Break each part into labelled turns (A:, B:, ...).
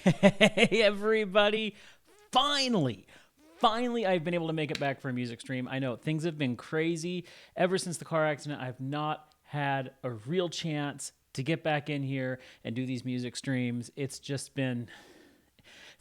A: Hey, everybody. Finally, I've been able to make it back for a music stream. I know things have been crazy. Ever since the car accident, I've not had a real chance to get back in here and do these music streams. It's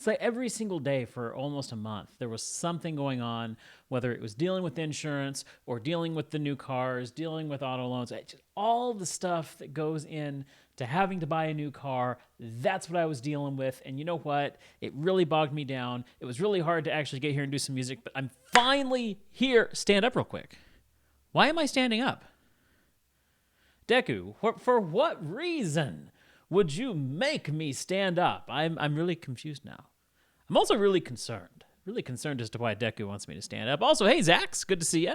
A: like every single day for almost a month, there was something going on, whether it was dealing with insurance or dealing with the new cars, dealing with auto loans, all the stuff that goes in to having to buy a new car. That's what I was dealing with. And you know what? It really bogged me down. It was really hard to actually get here and do some music, but I'm finally here. Stand up real quick. Why am I standing up? Deku, for what reason would you make me stand up? I'm really confused now. I'm also really concerned as to why Deku wants me to stand up. Also, hey, Zax, good to see you.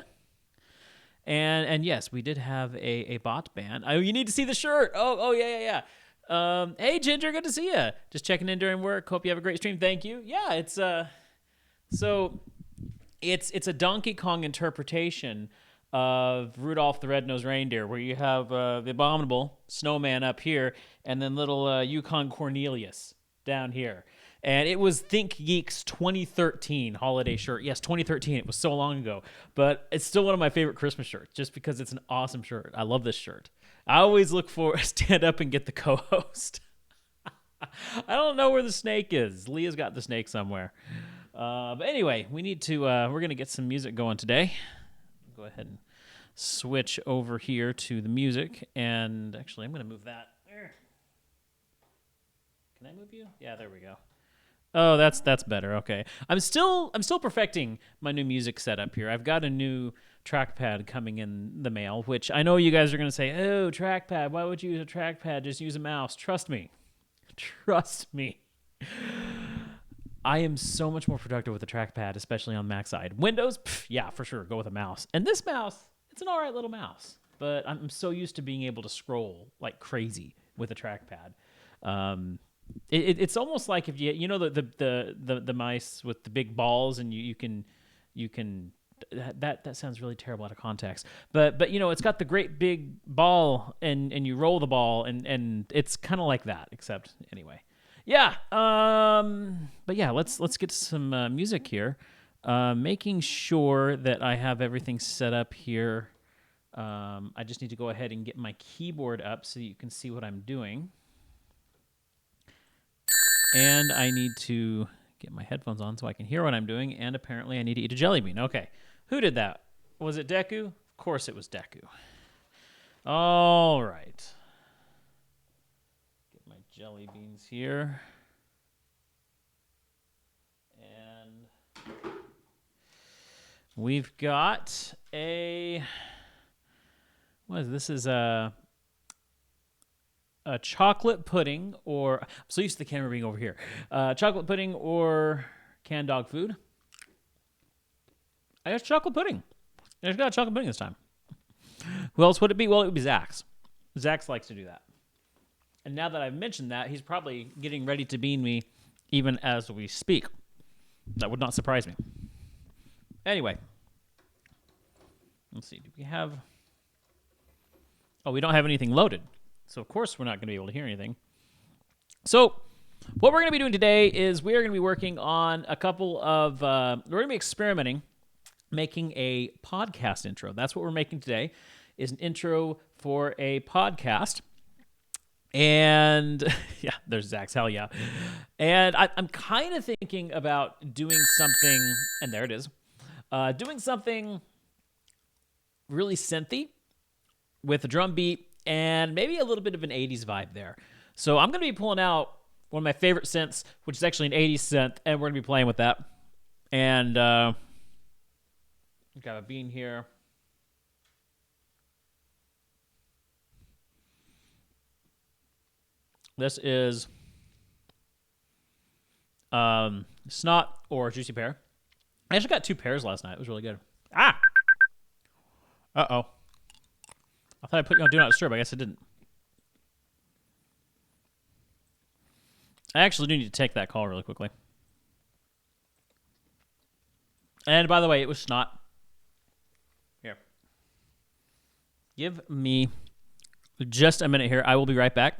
A: And yes, we did have a bot ban. Oh, you need to see the shirt. Oh, yeah. Hey, Ginger, good to see you. Just checking in during work. Hope you have a great stream. Thank you. Yeah, it's a Donkey Kong interpretation of Rudolph the Red-Nosed Reindeer, where you have the abominable snowman up here, and then little Yukon Cornelius down here. And it was Think Geek's 2013 holiday shirt. Yes, 2013. It was so long ago. But it's still one of my favorite Christmas shirts, just because it's an awesome shirt. I love this shirt. I always look for stand up and get the co-host. I don't know where the snake is. Leah's got the snake somewhere. But anyway, we need to, we're going to get some music going today. Go ahead and switch over here to the music. And actually, I'm going to move that. Can I move you? Yeah, there we go. Oh, that's better. Okay. I'm still perfecting my new music setup here. I've got a new trackpad coming in the mail, which I know you guys are going to say, "Oh, trackpad. Why would you use a trackpad? Just use a mouse." Trust me. I am so much more productive with a trackpad, especially on the Mac side. Windows, yeah, for sure, go with a mouse. And this mouse, it's an all right little mouse, but I'm so used to being able to scroll like crazy with a trackpad. It's almost like if you know the mice with the big balls, and you can that sounds really terrible out of context, but you know, it's got the great big ball, and you roll the ball, and it's kind of like that, except anyway. Yeah. But yeah, let's get some music here. Making sure that I have everything set up here. I just need to go ahead and get my keyboard up so you can see what I'm doing. And I need to get my headphones on so I can hear what I'm doing. And apparently I need to eat a jelly bean. Okay. Who did that? Was it Deku? Of course it was Deku. All right. Get my jelly beans here. And we've got a... What is this? This is a chocolate pudding, or I'm so used to the camera being over here. Chocolate pudding or canned dog food. I got chocolate pudding. I just got chocolate pudding this time. Who else would it be? Well, it would be Zax. Zax likes to do that. And now that I've mentioned that, he's probably getting ready to bean me even as we speak. That would not surprise me. Anyway. Let's see. Do we have... Oh, we don't have anything loaded. So, of course, we're not going to be able to hear anything. So, what we're going to be doing today is we are going to be working on a couple of... we're going to be experimenting, making a podcast intro. That's what we're making today, is an intro for a podcast. And, yeah, there's Zax. Hell yeah. And I'm kind of thinking about doing something... And there it is. Doing something really synthy with a drum beat, and maybe a little bit of an 80s vibe there. So I'm going to be pulling out one of my favorite synths, which is actually an 80s synth, and we're going to be playing with that. And got a bean here. This is Snot or Juicy Pear. I actually got 2 pears last night. It was really good. Ah! Uh-oh. I thought I put you on Do Not Disturb. I guess I didn't. I actually do need to take that call really quickly. And by the way, it was Snot. Here. Give me just a minute here. I will be right back.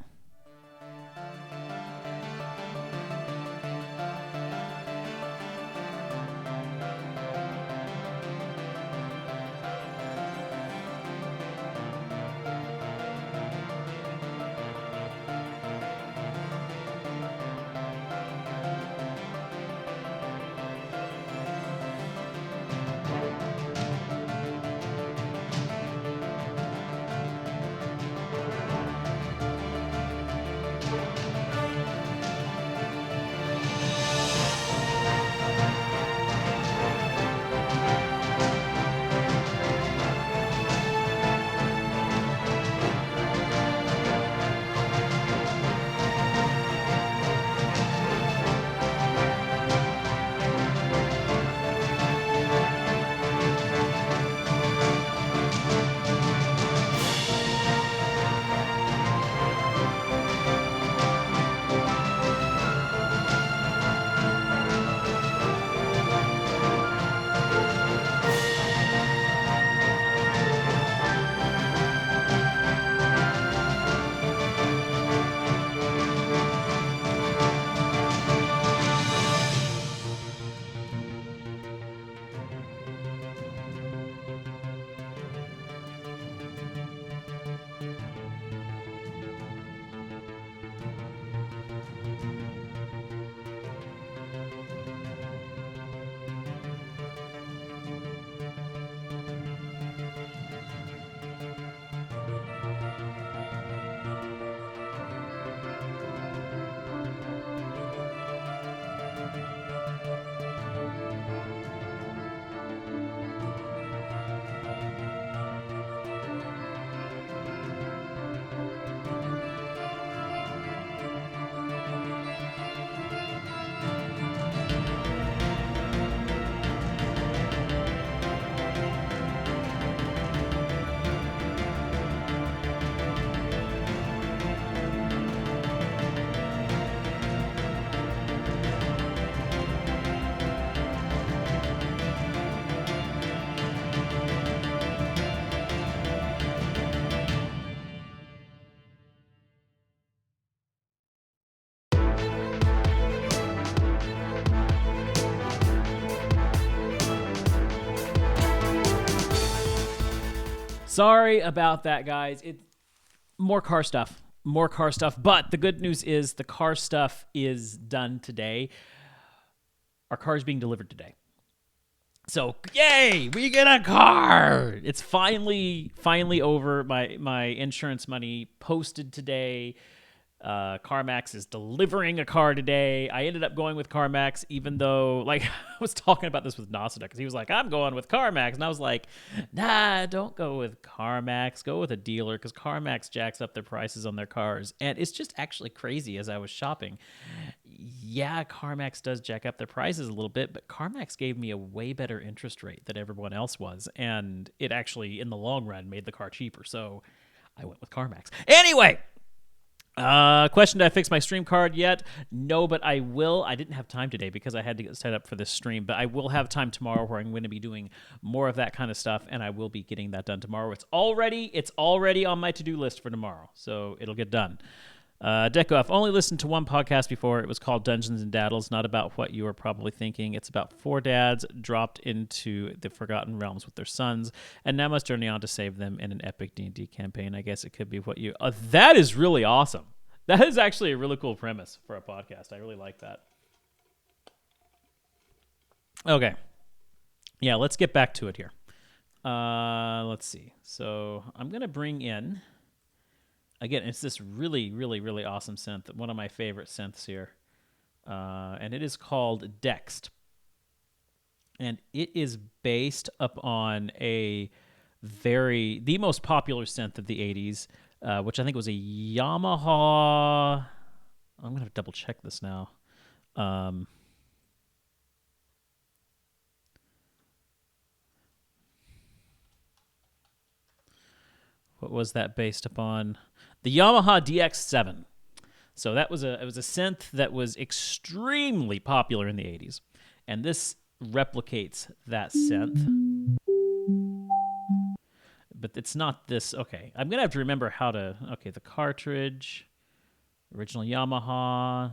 A: Sorry about that, guys. More car stuff. But the good news is the car stuff is done today. Our car is being delivered today. So, yay, we get a car. It's finally over. My insurance money posted today. CarMax is delivering a car today. I ended up going with CarMax, even though, like, I was talking about this with Nasada because he was like, I'm going with CarMax. And I was like, nah, don't go with CarMax. Go with a dealer because CarMax jacks up their prices on their cars. And it's just actually crazy as I was shopping. Yeah, CarMax does jack up their prices a little bit, but CarMax gave me a way better interest rate than everyone else was. And it actually, in the long run, made the car cheaper. So I went with CarMax. Anyway. Question, did I fix my stream card yet? No, but I will. I didn't have time today because I had to get set up for this stream, but I will have time tomorrow where I'm going to be doing more of that kind of stuff, and I will be getting that done tomorrow. It's already on my to-do list for tomorrow, so it'll get done. Deco, I've only listened to one podcast before. It was called Dungeons and Daddles, not about what you were probably thinking. It's about 4 dads dropped into the Forgotten Realms with their sons, and now must journey on to save them in an epic D&D campaign. I guess it could be what you... that is really awesome. That is actually a really cool premise for a podcast. I really like that. Okay. Yeah, let's get back to it here. Let's see. So I'm going to bring in... Again, it's this really, really, really awesome synth, one of my favorite synths here. And it is called Dext. And it is based upon the most popular synth of the 80s, which I think was a Yamaha. I'm going to have to double check this now. What was that based upon? The Yamaha DX7. So it was a synth that was extremely popular in the 80s. And this replicates that synth. But it's not this. Okay, I'm going to have to remember how to... Okay, the cartridge. Original Yamaha.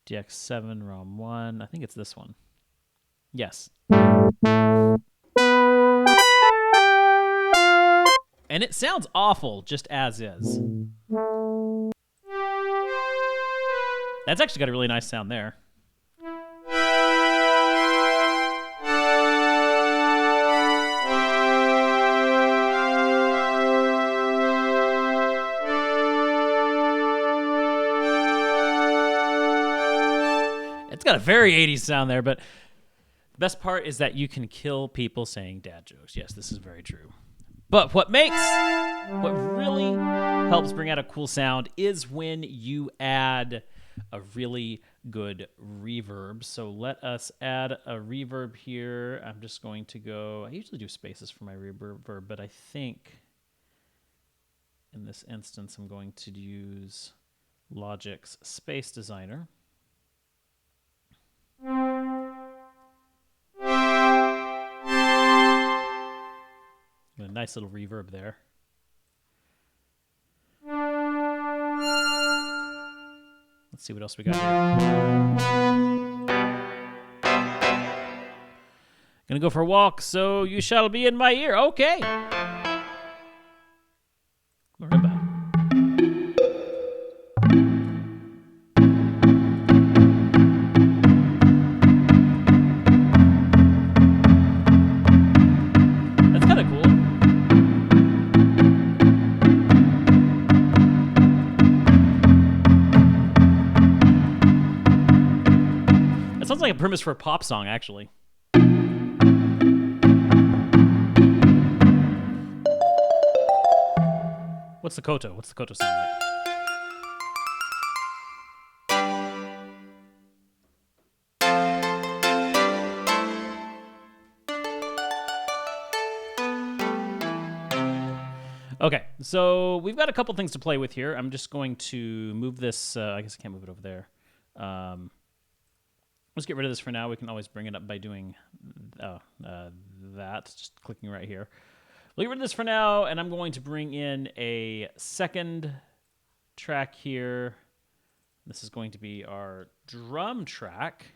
A: DX7 ROM 1. I think it's this one. Yes. And it sounds awful just as is. That's actually got a really nice sound there. It's got a very 80s sound there, but the best part is that you can kill people saying dad jokes. Yes, this is very true. But what really helps bring out a cool sound is when you add a really good reverb. So let us add a reverb here. I'm just going to go... I usually do spaces for my reverb, but I think in this instance I'm going to use Logic's Space Designer. A nice little reverb there. Let's see what else we got here. Gonna go for a walk, so you shall be in my ear. Okay. Marimba. That's kind of cool. Sounds like a premise for a pop song, actually. What's the koto? What's the koto sound like? Okay, so we've got a couple things to play with here. I'm just going to move this. I guess I can't move it over there. Let's get rid of this for now. We can always bring it up by doing that. Just clicking right here. We'll get rid of this for now, and I'm going to bring in a second track here. This is going to be our drum track.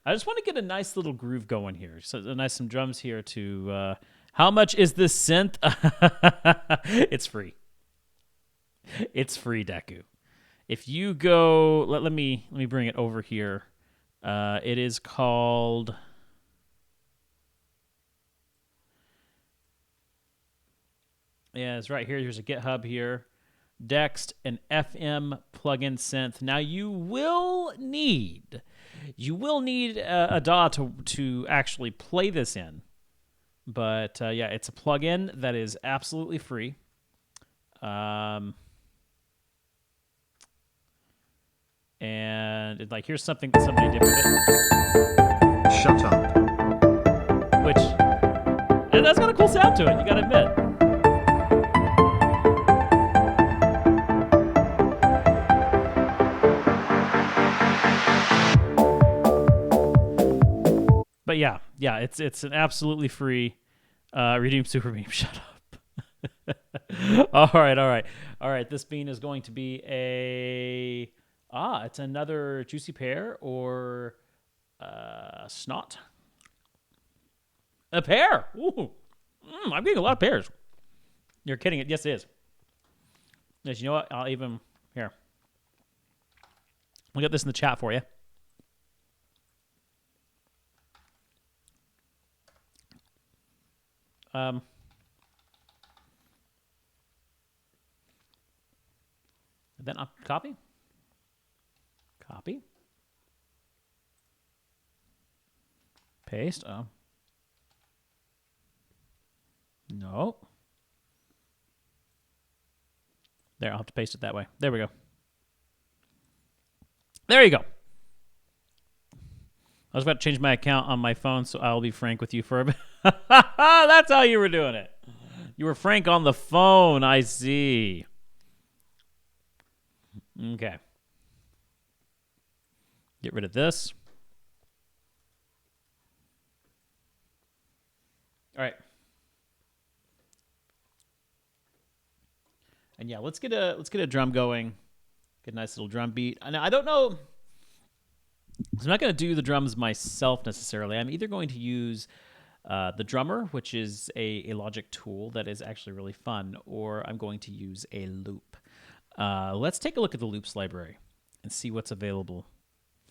A: I just want to get a nice little groove going here. So some drums here to. How much is this synth? It's free. It's free, Deku. If you go, let me bring it over here. It is called. Yeah, it's right here. Here's a GitHub here. Dext, an FM plugin synth. Now you will need a DAW to actually play this in. But yeah, it's a plugin that is absolutely free. And like, here's something that somebody did with it.
B: Shut up.
A: Which, and that's got a cool sound to it, you gotta admit. But yeah, it's an absolutely free Redeem Super Beam. Shut up. All right. This bean is going to be it's another Juicy Pear or Snot. A pear. Ooh. I'm getting a lot of pears. You're kidding it. Yes, it is. Yes, you know what? I'll even here. I'll get this in the chat for you. Then I'll copy. Paste. Oh. No. There, I'll have to paste it that way. There we go. There you go. I was about to change my account on my phone, so I'll be frank with you for a bit. That's how you were doing it. You were frank on the phone, I see. Okay. Get rid of this. All right. And yeah, let's get a drum going. Get a nice little drum beat. And I don't know. I'm not going to do the drums myself necessarily. I'm either going to use the drummer, which is a Logic tool that is actually really fun, or I'm going to use a loop. Let's take a look at the loops library and see what's available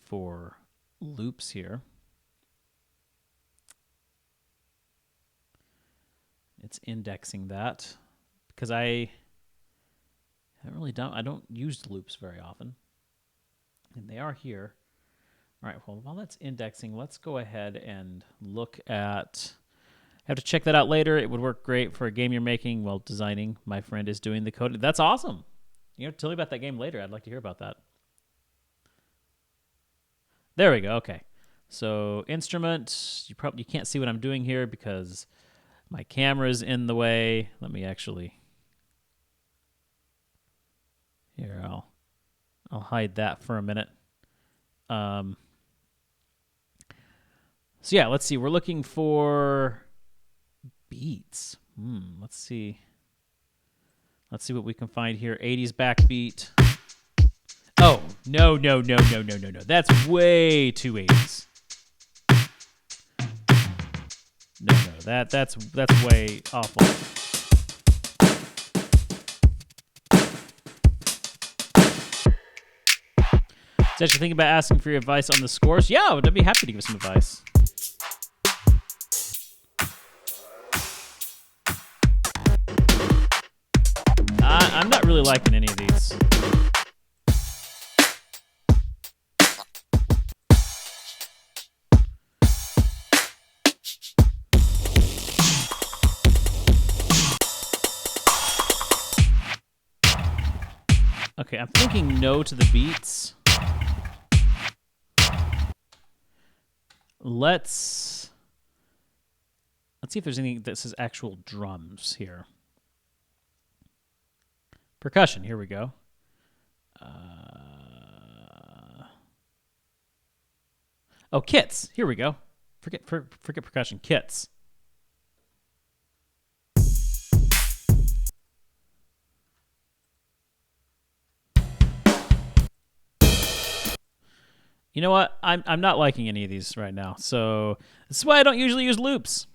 A: for loops here. It's indexing that because I don't use loops very often, and they are here. All right, well, while that's indexing, let's go ahead and look at... I have to check that out later. It would work great for a game you're making while designing. My friend is doing the code. That's awesome. Tell me about that game later. I'd like to hear about that. There we go. Okay. So instrument, you can't see what I'm doing here because my camera's in the way. Let me actually... Here, I'll hide that for a minute. So yeah, let's see. We're looking for beats. Let's see. Let's see what we can find here. 80s backbeat. Oh, no. That's way too 80s. No, that's way awful. Did you think about asking for your advice on the scores? Yeah, I'd be happy to give some advice. I'm not really liking any of these. Okay, I'm thinking no to the beats. Let's see if there's anything that says actual drums here. Percussion, here we go. Oh, kits, here we go. Forget percussion, kits. You know what? I'm not liking any of these right now. So this is why I don't usually use loops.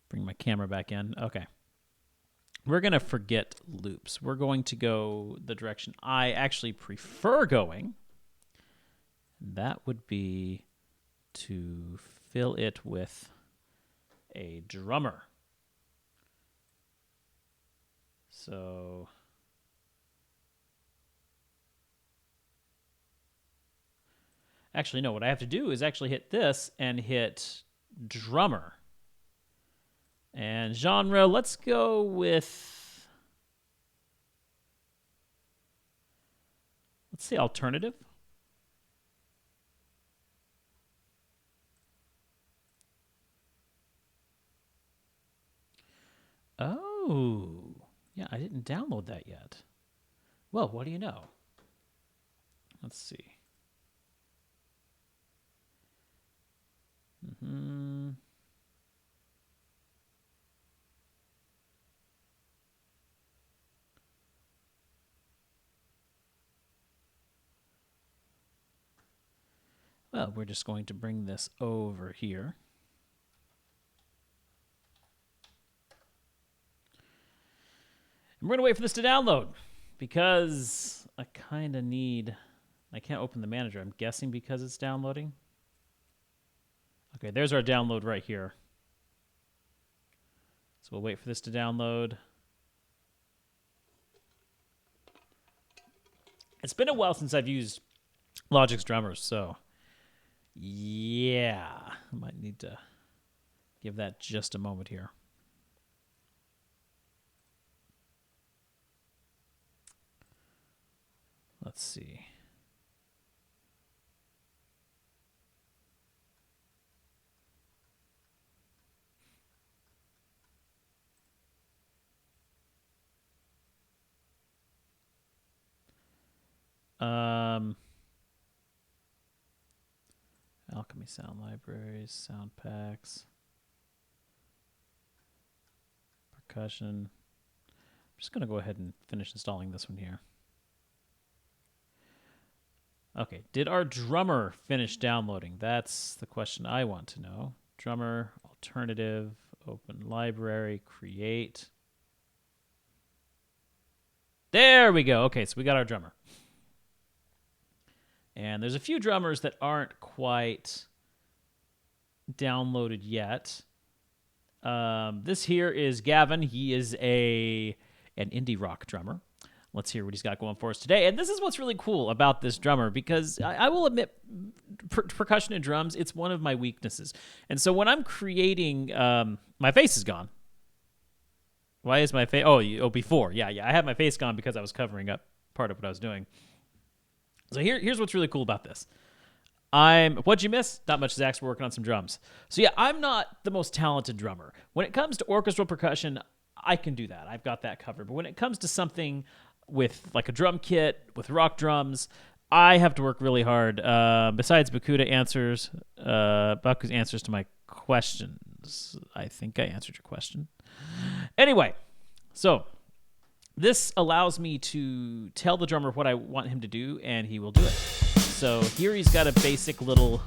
A: Bring my camera back in. Okay. We're going to forget loops. We're going to go the direction I actually prefer going. That would be to fill it with a drummer. So actually, no, what I have to do is actually hit this and hit drummer. And genre, let's go with, let's say alternative. Oh, yeah, I didn't download that yet. Well, what do you know? Let's see. Well, we're just going to bring this over here. And we're going to wait for this to download because I kind of need, I can't open the manager. I'm guessing because it's downloading. Okay, there's our download right here. So we'll wait for this to download. It's been a while since I've used Logic's drummers, so yeah, I might need to give that just a moment here. Let's see. Alchemy sound libraries, sound packs, percussion. I'm just going to go ahead and finish installing this one here. Okay, did our drummer finish downloading? That's the question I want to know. Drummer, alternative, open library, create. There we go. Okay, so we got our drummer. And there's a few drummers that aren't quite downloaded yet. This here is Gavin. He is an indie rock drummer. Let's hear what he's got going for us today. And this is what's really cool about this drummer, because I will admit, percussion and drums, it's one of my weaknesses. And so when I'm creating, my face is gone. Why is my face? Oh, before. Yeah. I had my face gone because I was covering up part of what I was doing. So here's what's really cool about this. What'd you miss? Not much. Zach's working on some drums. So yeah, I'm not the most talented drummer. When it comes to orchestral percussion, I can do that. I've got that covered. But when it comes to something with like a drum kit, with rock drums, I have to work really hard. Besides Baku's answers to my questions. I think I answered your question. Anyway, so this allows me to tell the drummer what I want him to do, and he will do it. So here he's got a basic little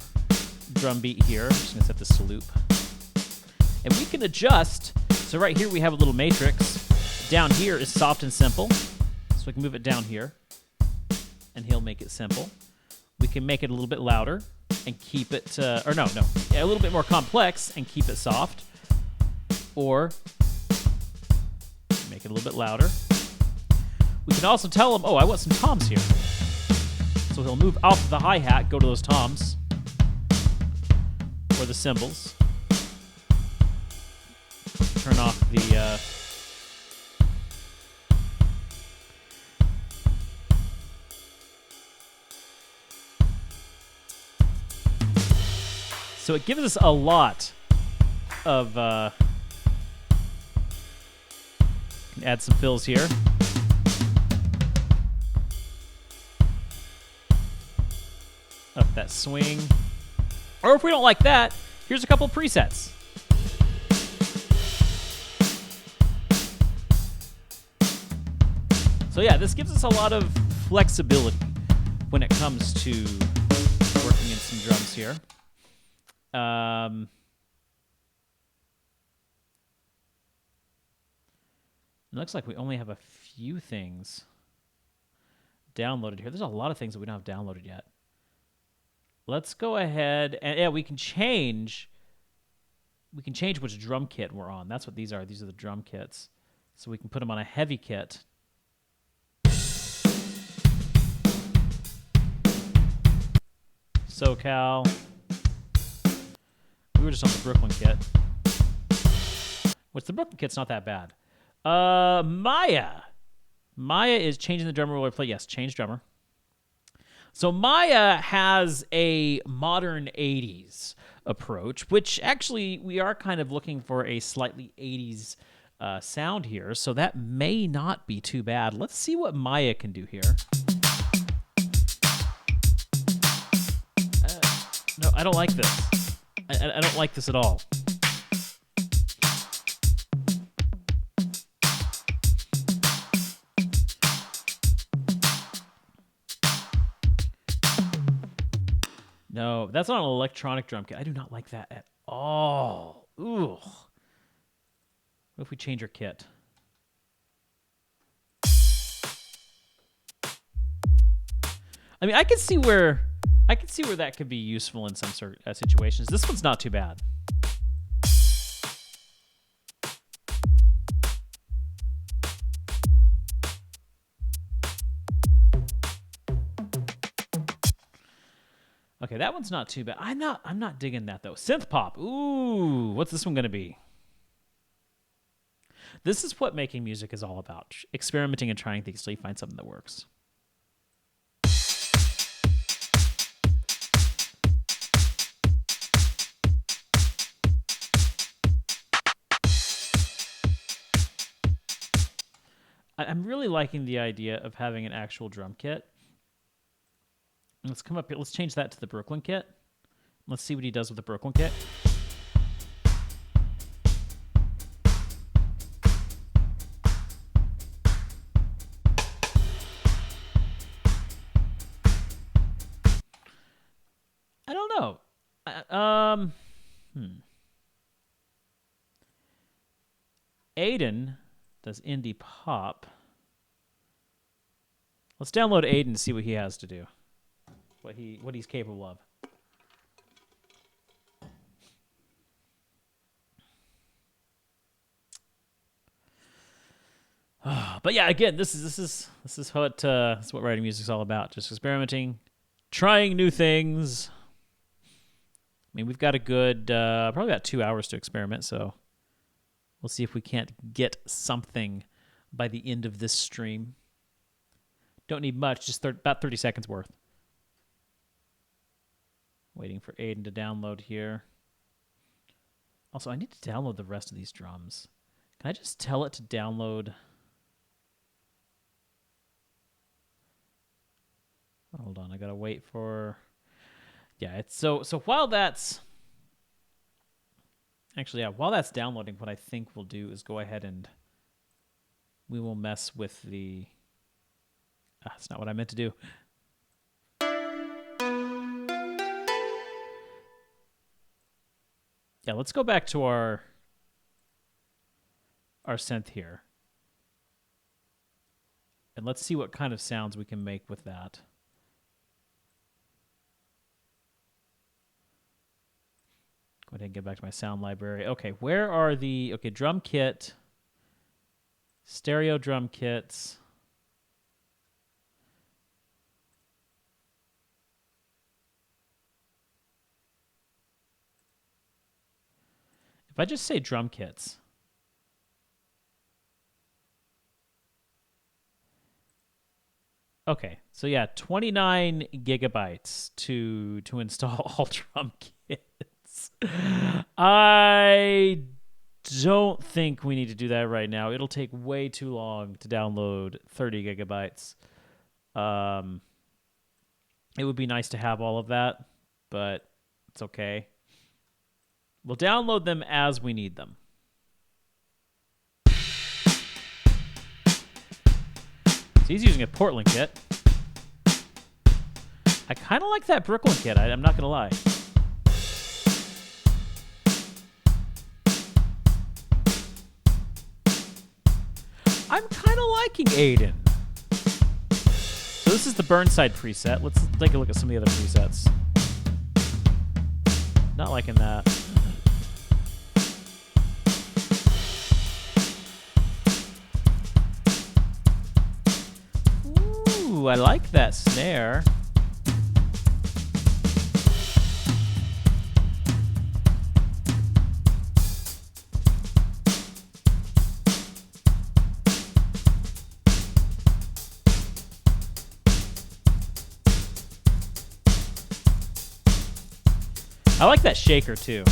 A: drum beat here. I'm just going to set this to loop. And we can adjust. So right here we have a little matrix. Down here is soft and simple. So we can move it down here, and he'll make it simple. We can make it a little bit louder and keep it, a little bit more complex and keep it soft. Or make it a little bit louder. We can also tell him, I want some toms here. So he'll move off of the hi-hat, go to those toms, or the cymbals. Turn off the... So it gives us a lot of... Can add some fills here. Up that swing. Or if we don't like that, here's a couple presets. So yeah, this gives us a lot of flexibility. when it comes to working in some drums here. It looks like we only have a few things downloaded here. There's a lot of things that we don't have downloaded yet. Let's go ahead and we can change which drum kit we're on. That's what these are. These are the drum kits. So we can put them on a heavy kit. SoCal. We were just on the Brooklyn kit. Which the Brooklyn kit's not that bad. Maya. Maya is changing the drummer while we play. Yes, change drummer. So Maya has a modern 80s approach, which actually we are kind of looking for a slightly 80s sound here. So that may not be too bad. Let's see what Maya can do here. No, I don't like this. I don't like this at all. No, that's not an electronic drum kit. I do not like that at all. Ooh. What if we change our kit? I mean, I can see where that could be useful in some sort of situations. This one's not too bad. Okay, that one's not too bad. I'm not digging that though. Synth pop. Ooh, what's this one gonna be? This is what making music is all about. Experimenting and trying things till you find something that works. I'm really liking the idea of having an actual drum kit. Let's come up here. Let's change that to the Brooklyn kit. Let's see what he does with the Brooklyn kit. I don't know. Aiden does indie pop. Let's download Aiden and see what he has to do. What he's capable of. But yeah, again, this is what writing music's all about. Just experimenting, trying new things. I mean, we've got a good probably about 2 hours to experiment, so we'll see if we can't get something by the end of this stream. Don't need much, just about 30 seconds worth. Waiting for Aiden to download here. Also, I need to download the rest of these drums. Can I just tell it to download? Hold on, I gotta wait for. Yeah, it's so while that's actually while that's downloading, what I think we'll do is go ahead and we will mess with the. That's not what I meant to do. Yeah, let's go back to our synth here. And let's see what kind of sounds we can make with that. Go ahead and get back to my sound library. Okay, where are the... Okay, drum kit. Stereo drum kits. If I just say drum kits, okay, so yeah, 29 gigabytes to install all drum kits. I don't think we need to do that right now. It'll take way too long to download 30 gigabytes. It would be nice to have all of that, but it's okay. We'll download them as we need them. So he's using a Portland kit. I kind of like that Brooklyn kit. I'm not gonna lie. I'm kind of liking Aiden. So this is the Burnside preset. Let's take a look at some of the other presets. Not liking that. Ooh, I like that snare. I like that shaker too.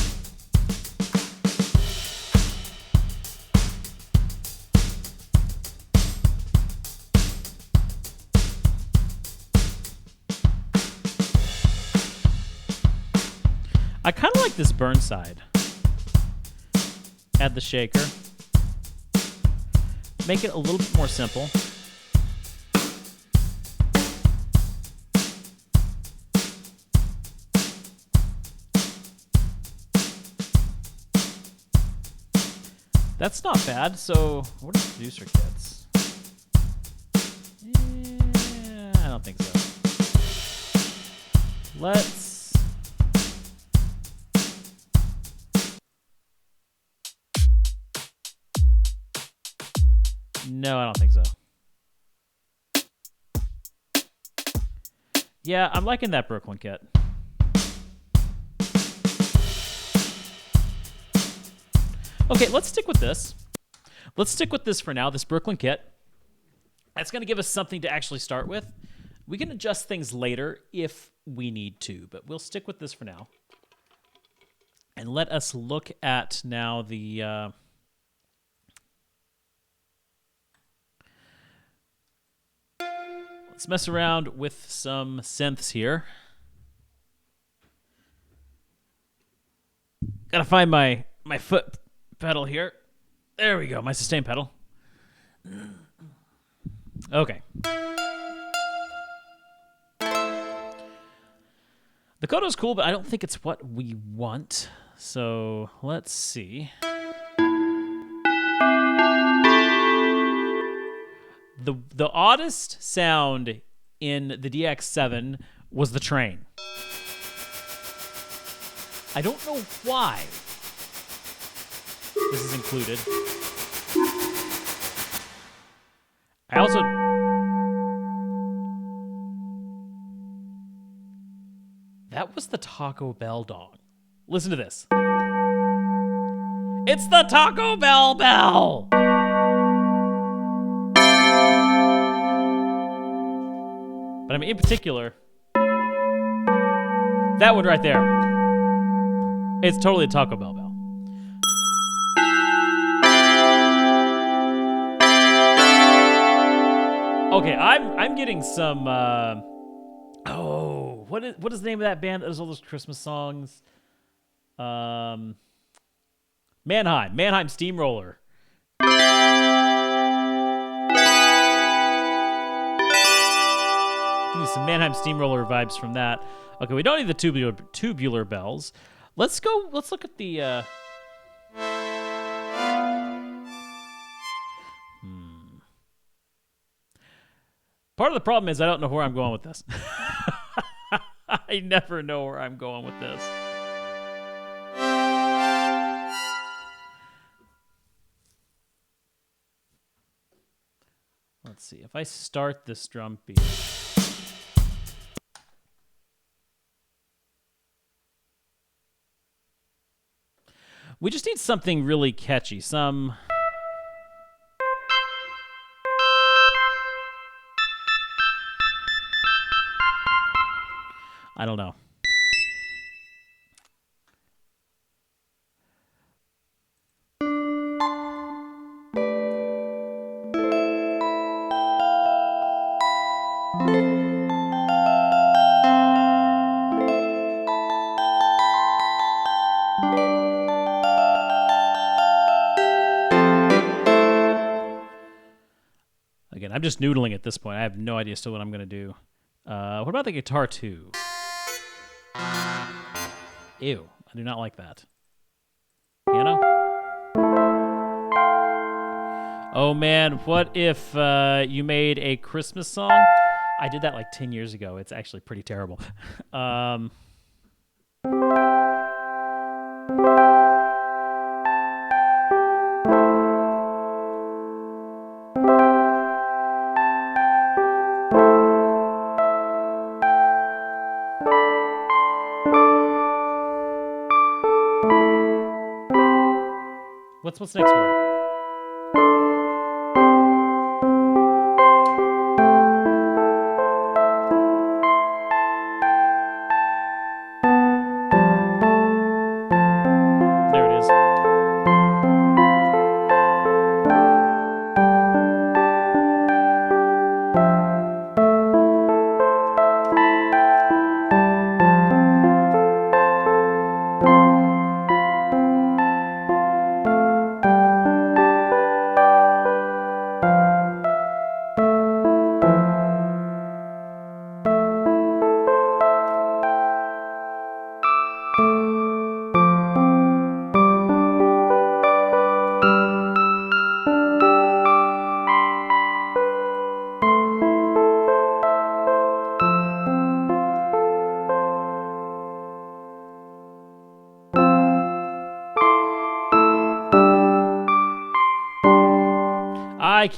A: I kind of like this Burnside. Add the shaker. Make it a little bit more simple. That's not bad. So, what are producer kits? I don't think so. Let's... No, I don't think so. Yeah, I'm liking that Brooklyn kit. Okay, let's stick with this. Let's stick with this for now, this Brooklyn kit. That's going to give us something to actually start with. We can adjust things later if we need to, but we'll stick with this for now. And let us look at now the... Let's mess around with some synths here. Gotta find my foot pedal here. There we go, my sustain pedal. Okay. The Koto's cool, but I don't think it's what we want. So let's see. The oddest sound in the DX7 was the train. I don't know why this is included. I also... That was the Taco Bell dong. Listen to this. It's the Taco Bell bell! But I mean, in particular, that one right there. It's totally a Taco Bell bell. Okay, I'm getting some. What is the name of that band that does all those Christmas songs? Mannheim Steamroller. Give me some Mannheim Steamroller vibes from that. Okay, we don't need the tubular bells. Let's look at the... Part of the problem is I don't know where I'm going with this. I never know where I'm going with this. Let's see. If I start this drum beat... We just need something really catchy. I don't know. Again, I'm just noodling at this point. I have no idea still what I'm going to do. What about the guitar too? Ew, I do not like that. Piano? Oh man, what if you made a Christmas song? I did that like 10 years ago. It's actually pretty terrible. What's next word? There it is.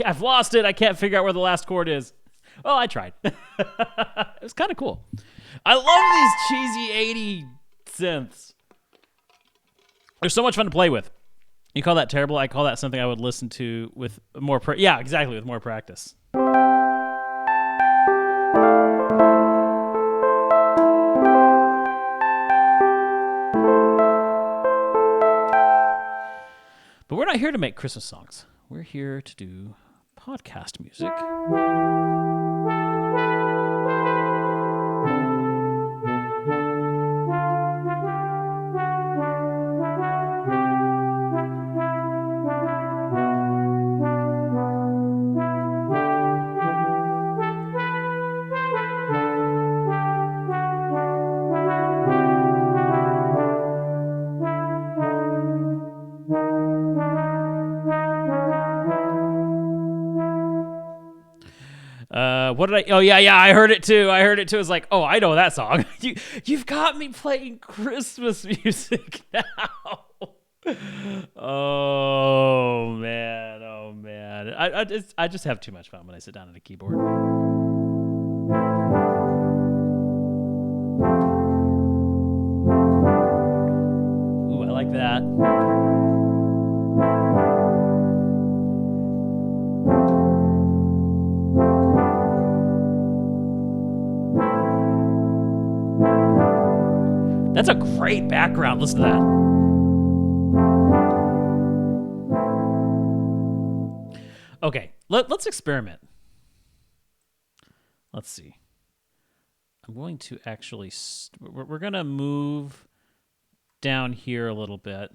A: I've lost it. I can't figure out where the last chord is. Oh, I tried. It was kind of cool. I love these cheesy 80 synths. They're so much fun to play with. You call that terrible? I call that something I would listen to with more yeah, exactly, with more practice. But we're not here to make Christmas songs. We're here to do podcast music. What did I? Oh yeah, I heard it too. It's like, oh, I know that song. You've got me playing Christmas music now. Oh man. I just have too much fun when I sit down at a keyboard. Ooh, I like that. That's a great background. Listen to that. Okay, let's experiment. Let's see. I'm going to actually... we're going to move down here a little bit.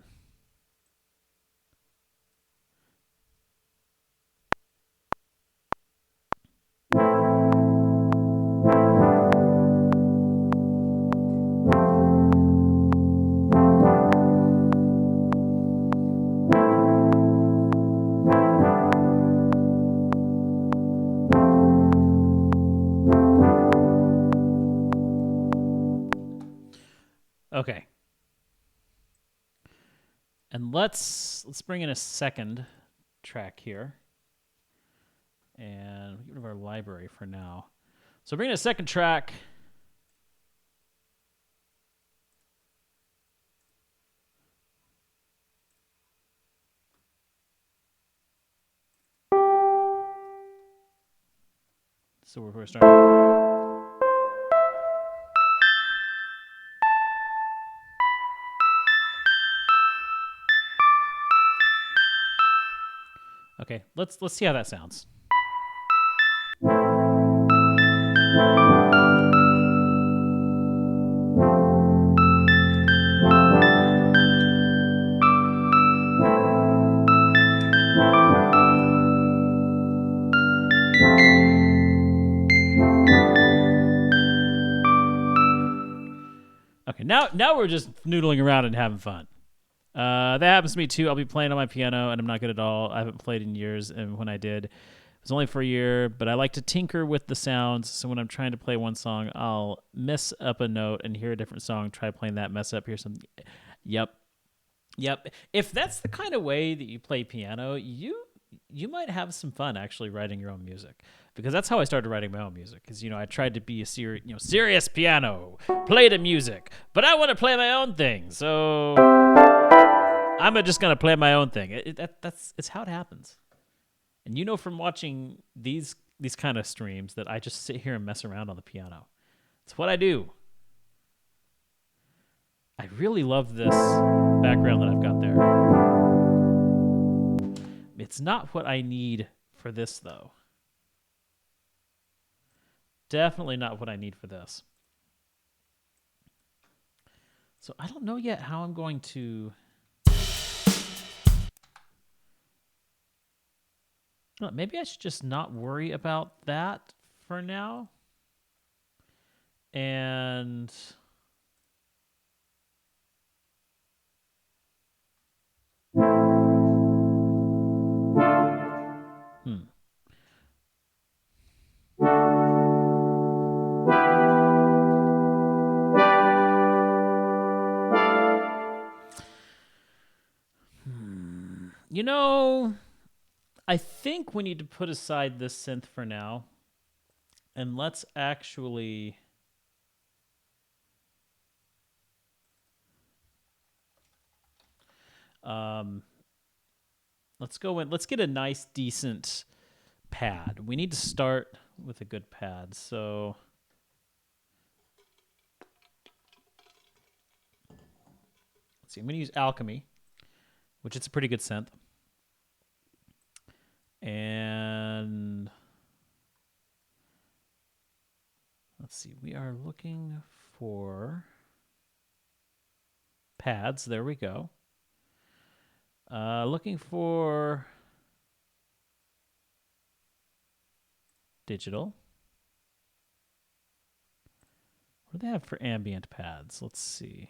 A: Okay. And let's bring in a second track here. And we'll get rid of our library for now. So bring in a second track. So we're starting. Okay, let's see how that sounds. Okay, now we're just noodling around and having fun. That happens to me too. I'll be playing on my piano, and I'm not good at all. I haven't played in years, and when I did, it was only for a year. But I like to tinker with the sounds. So when I'm trying to play one song, I'll mess up a note and hear a different song. Try playing that, mess up, hear something. Yep. If that's the kind of way that you play piano, you might have some fun actually writing your own music. Because that's how I started writing my own music. Because I tried to be a serious piano, play the music, but I want to play my own thing. So I'm just gonna play my own thing. It's how it happens. And from watching these kind of streams that I just sit here and mess around on the piano. It's what I do. I really love this background that I've got there. It's not what I need for this, though. Definitely not what I need for this. So I don't know yet how I'm going to... Maybe I should just not worry about that for now. And... I think we need to put aside this synth for now. And let's actually... let's go in. Let's get a nice, decent pad. We need to start with a good pad. So... let's see. I'm going to use Alchemy, which is a pretty good synth. And let's see, we are looking for pads. There we go. Looking for digital. What do they have for ambient pads? Let's see.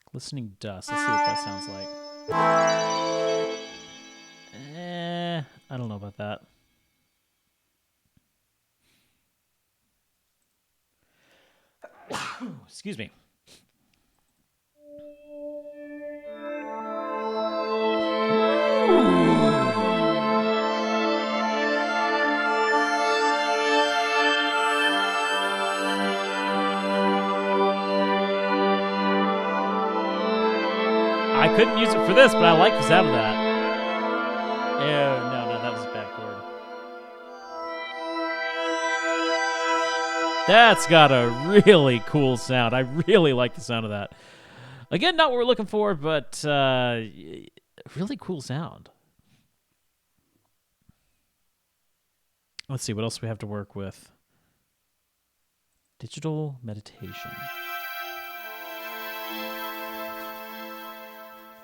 A: Glistening dust. Let's see what that sounds like. I don't know about that. Excuse me. I couldn't use it for this, but I like the sound of that. No, that was a bad chord. That's got a really cool sound. I really like the sound of that. Again, not what we're looking for, but really cool sound. Let's see, what else we have to work with? Digital meditation.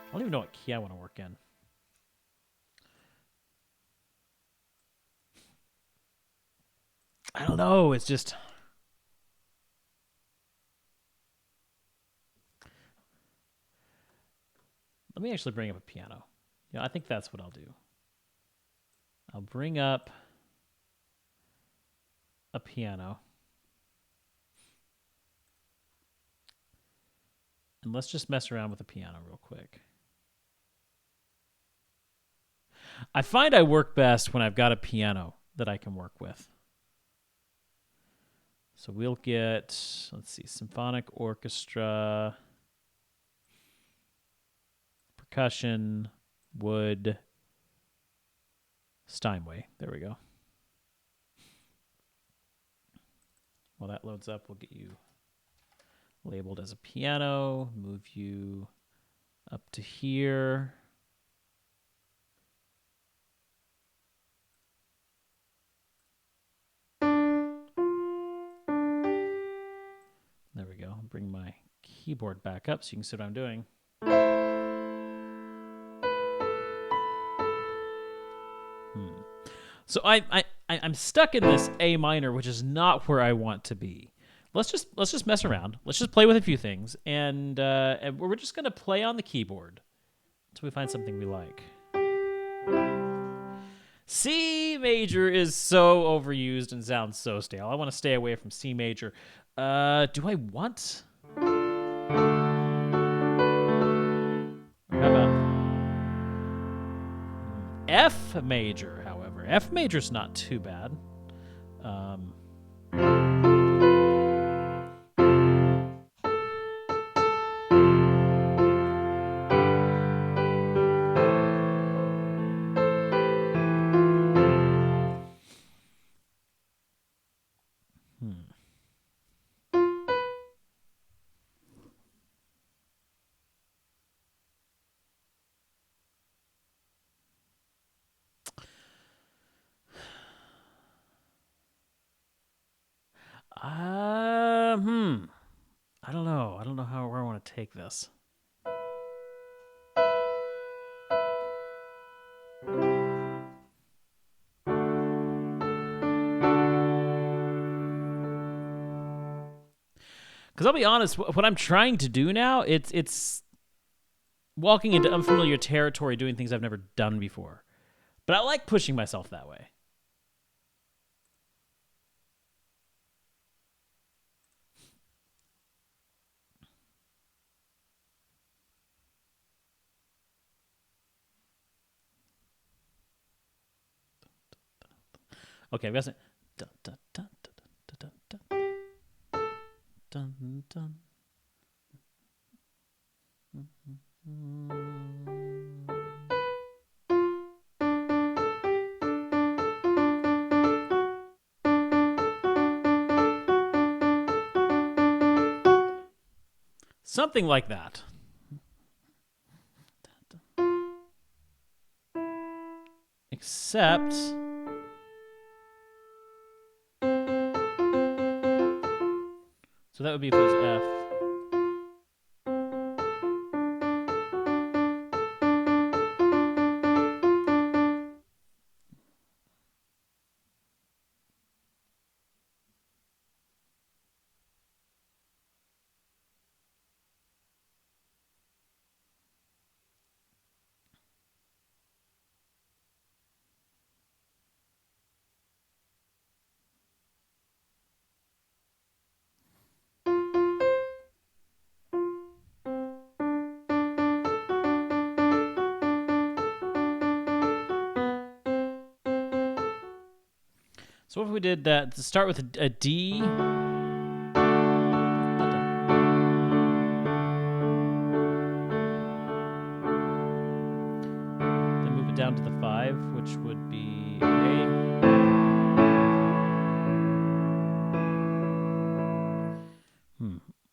A: I don't even know what key I want to work in. I don't know. It's just... let me actually bring up a piano. I think that's what I'll do. I'll bring up a piano. And let's just mess around with the piano real quick. I find I work best when I've got a piano that I can work with. So we'll get, let's see, symphonic orchestra, percussion, wood, Steinway. There we go. While that loads up, we'll get you labeled as a piano, move you up to here. There we go. I'll bring my keyboard back up so you can see what I'm doing. So I'm stuck in this A minor, which is not where I want to be. let's just mess around. Let's just play with a few things, and we're just gonna play on the keyboard until we find something we like. C major is so overused and sounds so stale. I want to stay away from C major. Do I want? How about F major? However, F major's not too bad. I don't know. I don't know where I want to take this. Because I'll be honest, what I'm trying to do now, it's walking into unfamiliar territory, doing things I've never done before. But I like pushing myself that way. Okay, I've got some. Dun, dun, dun, dun, dun, dun, dun, dun. Something like that. Except. So that would be if it was F. So what if we did that to start with a D? Then move it down to the 5, which would be A.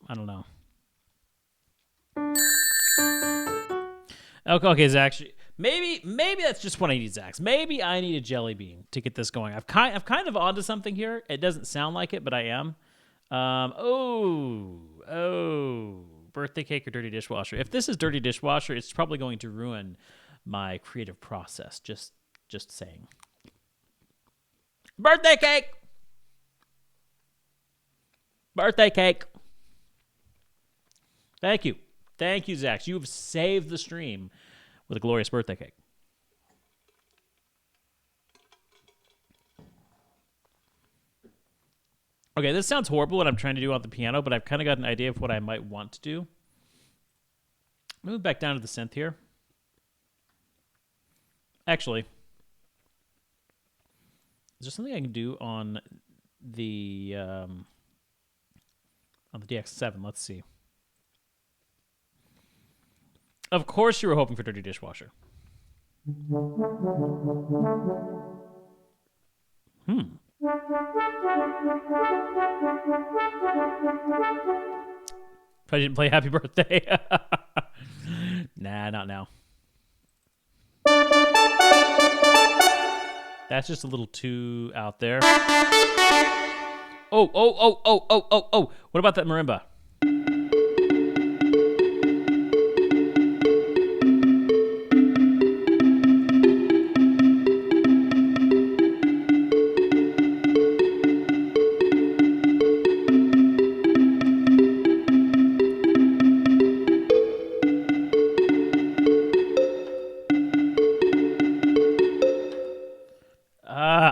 A: I don't know. Okay, Zach. Maybe that's just what I need, Zach. Maybe I need a jelly bean to get this going. I've kind of onto something here. It doesn't sound like it, but I am. Birthday cake or dirty dishwasher. If this is dirty dishwasher, it's probably going to ruin my creative process. Just saying. Birthday cake. Birthday cake. Thank you, Zach. You've saved the stream with a glorious birthday cake. Okay, this sounds horrible what I'm trying to do on the piano, but I've kind of got an idea of what I might want to do. Move back down to the synth here. Actually, is there something I can do on the DX7? Let's see. Of course you were hoping for dirty dishwasher. Probably didn't play Happy Birthday. Nah, not now. That's just a little too out there. Oh. What about that marimba?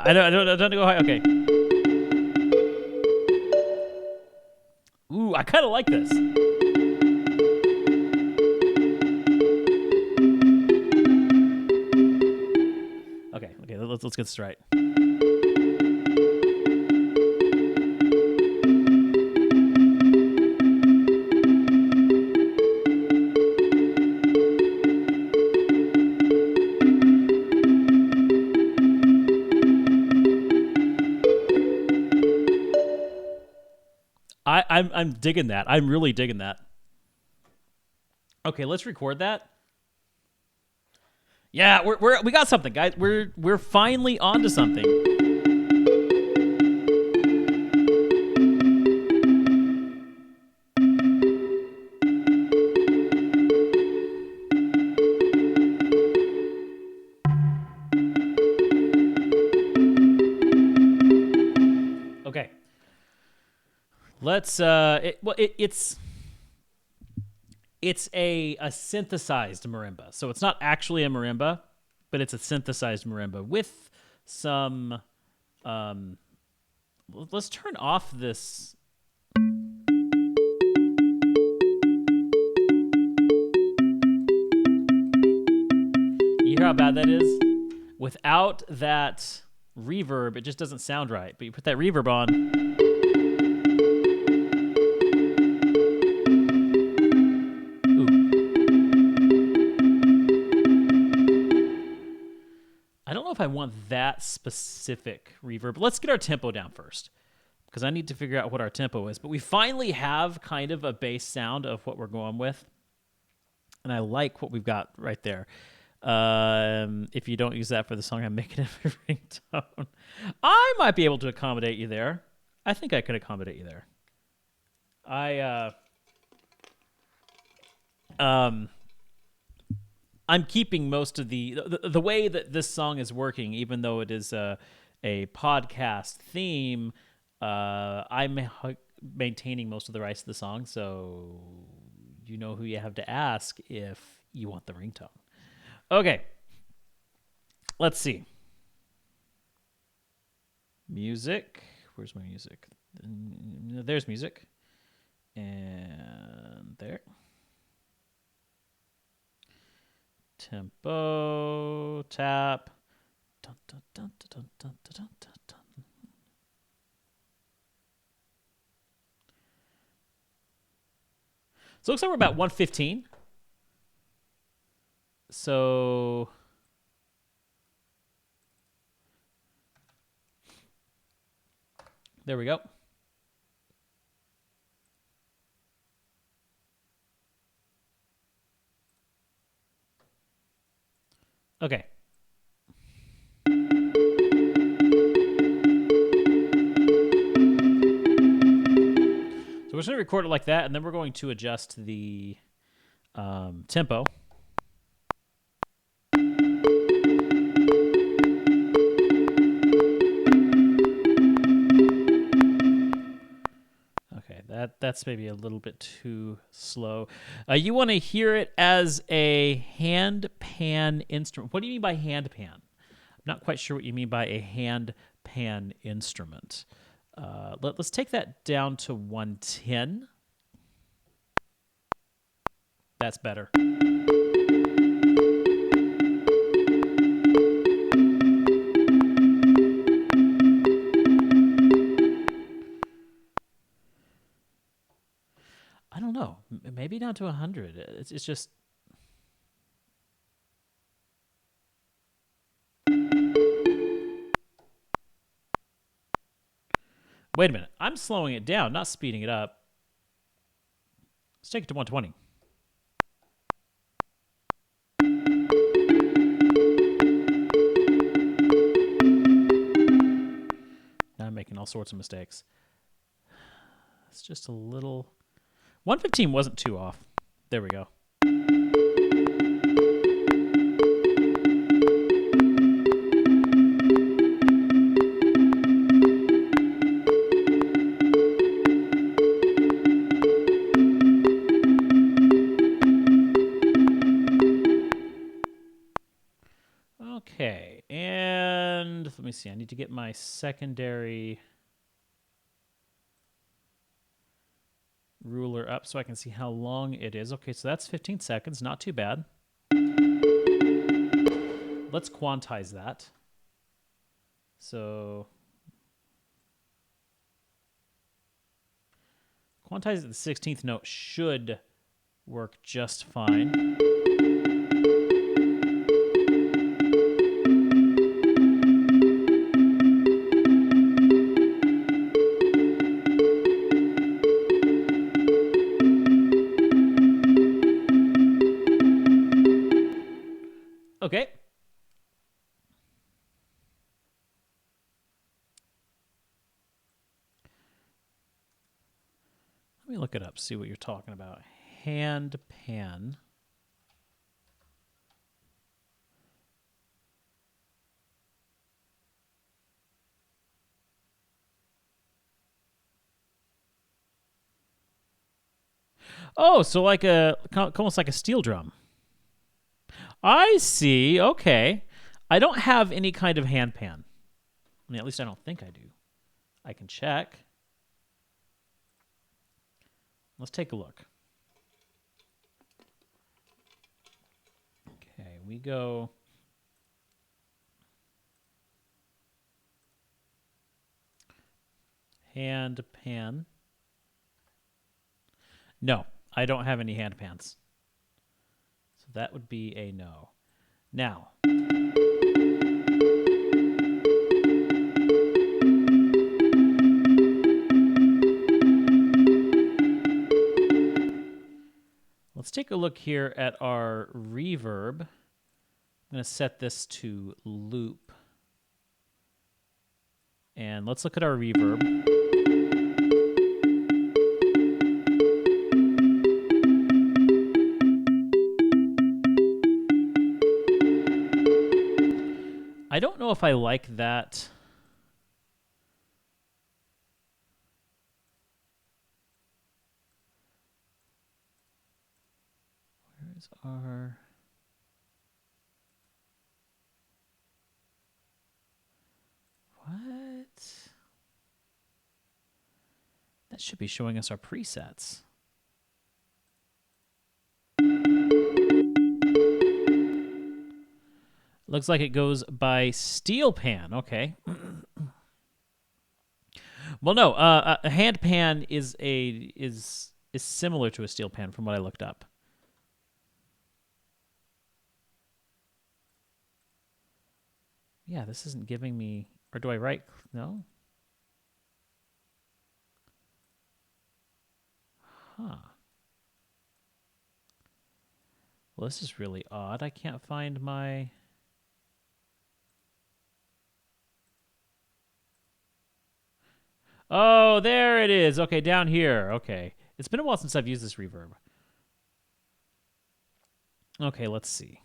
A: I don't go high. Okay. Ooh, I kind of like this. Okay, let's get this right. I'm digging that. I'm really digging that. Okay, let's record that. Yeah, we got something, guys. We're finally onto something. Okay. Let's it's a synthesized marimba. So it's not actually a marimba, but it's a synthesized marimba with some let's turn off this. You hear how bad that is? Without that reverb, it just doesn't sound right. But you put that reverb on. I don't know if I want that specific reverb. Let's get our tempo down first, because I need to figure out what our tempo is. But we finally have kind of a bass sound of what we're going with, and I like what we've got right there. If you don't use that for the song, I'm making it a ringtone. I might be able to accommodate you there. I think I could accommodate you there. I'm keeping most of the way that this song is working, even though it is a podcast theme. I'm maintaining most of the rights to the song, so you know who you have to ask if you want the ringtone. Okay, let's see. Music. Where's my music? There's music, and there. Tempo, tap. Dun, dun, dun, dun, dun, dun, dun, dun. So it looks like we're about 115. So there we go. Okay. So we're just going to record it like that, and then we're going to adjust the tempo. Okay, that's maybe a little bit too slow. You want to hear it as a hand pan instrument. What do you mean by hand pan? I'm not quite sure what you mean by a hand pan instrument. Let's take that down to 110. That's better. I don't know. Maybe down to 100. It's just... Wait a minute. I'm slowing it down, not speeding it up. Let's take it to 120. Now I'm making all sorts of mistakes. It's just a little... 115 wasn't too off. There we go. Okay, and let me see. I need to get my secondary ruler up so I can see how long it is. Okay, so that's 15 seconds. Not too bad. Let's quantize that. So quantize at the 16th note should work just fine. Okay. Let me look it up, see what you're talking about. Hand pan. Oh, so like almost like a steel drum. I see. Okay. I don't have any kind of hand pan. I mean, at least I don't think I do. I can check. Let's take a look. Okay, we go. Hand pan. No, I don't have any hand pans. So that would be a no. Now, let's take a look here at our reverb. I'm going to set this to loop. And let's look at our reverb. I don't know if I like that. Where's our... What? That should be showing us our presets. Looks like it goes by steel pan. Okay. Well, no. A hand pan is similar to a steel pan from what I looked up. Yeah, this isn't giving me. Or do I write? No. Huh. Well, this is really odd. I can't find my... Oh, there it is. Okay, down here. Okay. It's been a while since I've used this reverb. Okay, let's see.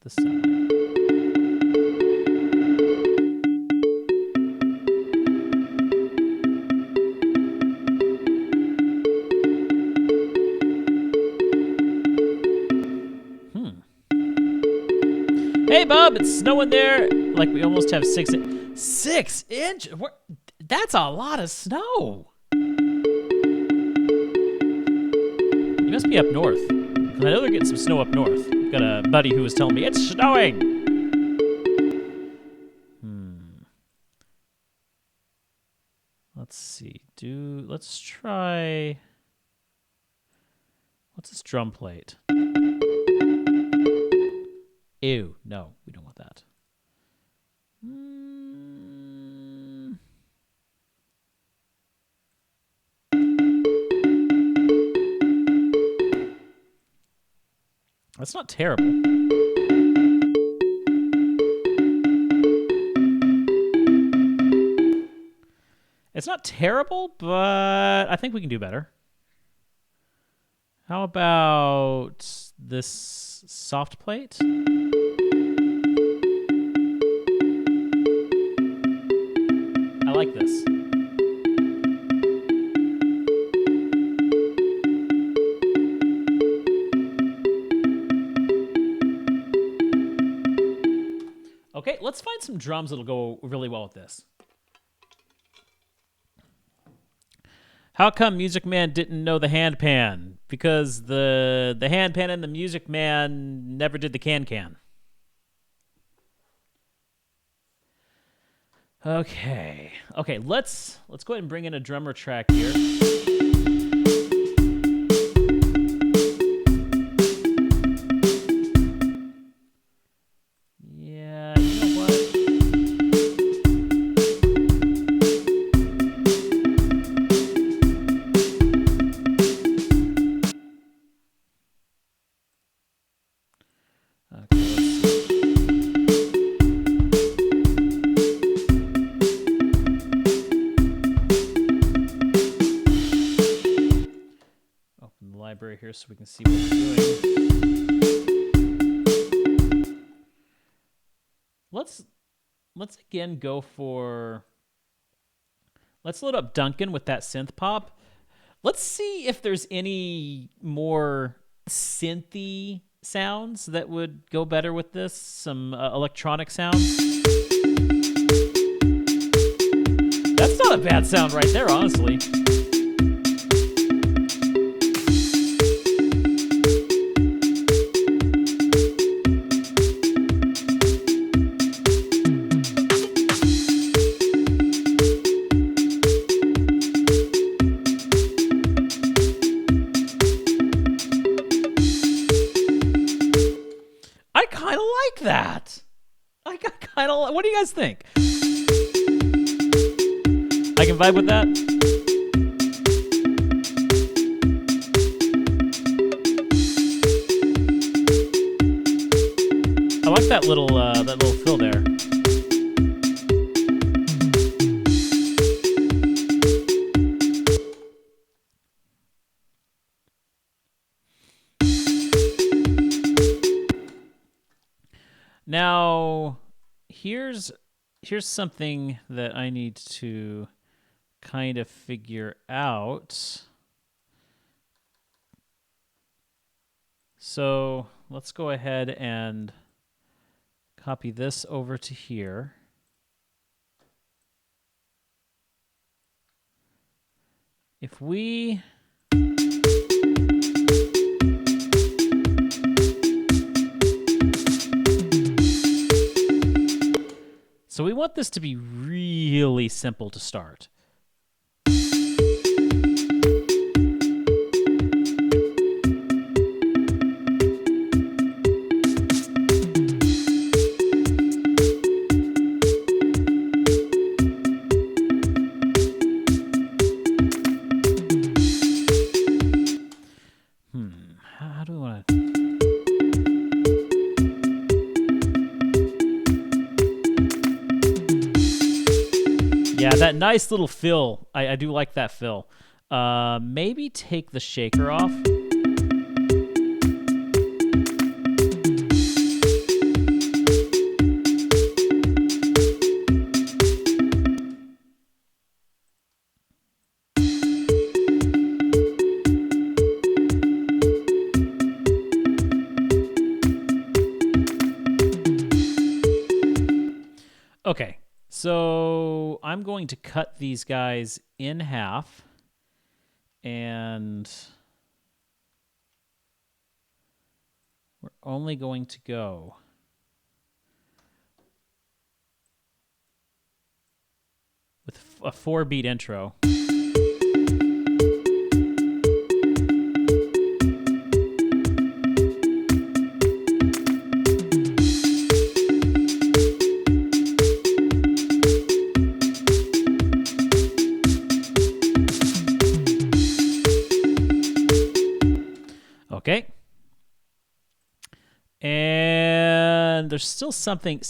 A: The sound. Hey, Bob, it's snowing there. Like we almost have 6 inches. That's a lot of snow. You must be up north. I know they're getting some snow up north. I've got a buddy who was telling me it's snowing. Let's see. Let's try. What's this drum plate? Ew, no, we don't want that. That's not terrible. It's not terrible, but I think we can do better. How about this soft plate? I like this. let's find some drums that'll go really well with this. How come Music Man didn't know the hand pan? Because the hand pan and the Music Man never did the can. Okay, let's go ahead and bring in a drummer track here. Yeah, you know what? Library here so we can see what we're doing. Let's again go for, let's load up Duncan with that synth pop. Let's see if there's any more synthy sounds that would go better with this, some electronic sounds. That's not a bad sound right there, honestly. That I kind of. What do you guys think? I can vibe with that. I like that little fill there. Now, here's something that I need to kind of figure out. So let's go ahead and copy this over to here. If we So we want this to be really simple to start. How do we want to... Yeah, that nice little fill. I do like that fill. Maybe take the shaker off. Okay. So I'm going to cut these guys in half, and we're only going to go with a 4-beat intro. Okay. And there's still something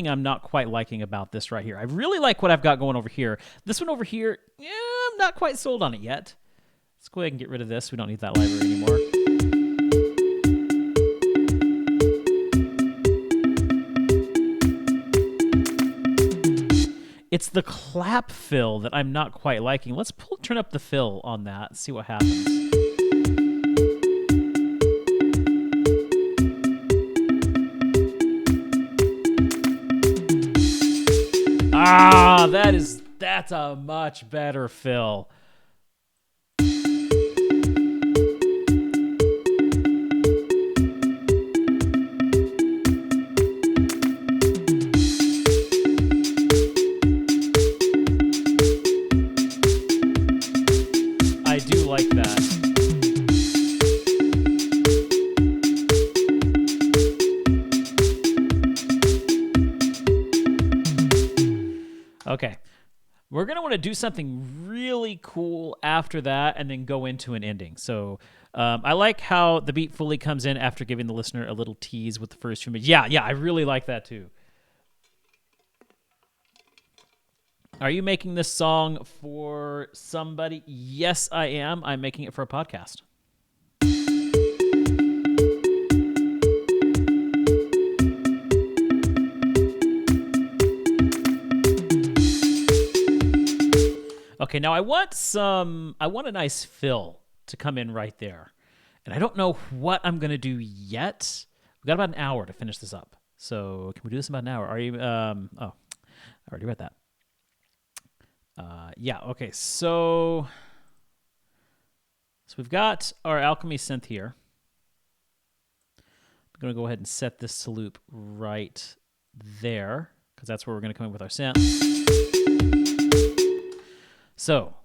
A: I'm not quite liking about this right here. I really like what I've got going over here. This one over here, yeah, I'm not quite sold on it yet. Let's go ahead and get rid of this. We don't need that library anymore. It's the clap fill that I'm not quite liking. Let's turn up the fill on that and see what happens. That's a much better fill. I do like that. Okay. We're going to want to do something really cool after that and then go into an ending. So I like how the beat fully comes in after giving the listener a little tease with the first few minutes. Yeah, I really like that too. Are you making this song for somebody? Yes, I am. I'm making it for a podcast. Okay, now I want a nice fill to come in right there. And I don't know what I'm going to do yet. We've got about an hour to finish this up. So can we do this in about an hour? Are you, I already read that. Yeah, okay, so we've got our alchemy synth here. I'm going to go ahead and set this to loop right there, because that's where we're going to come in with our synth. So,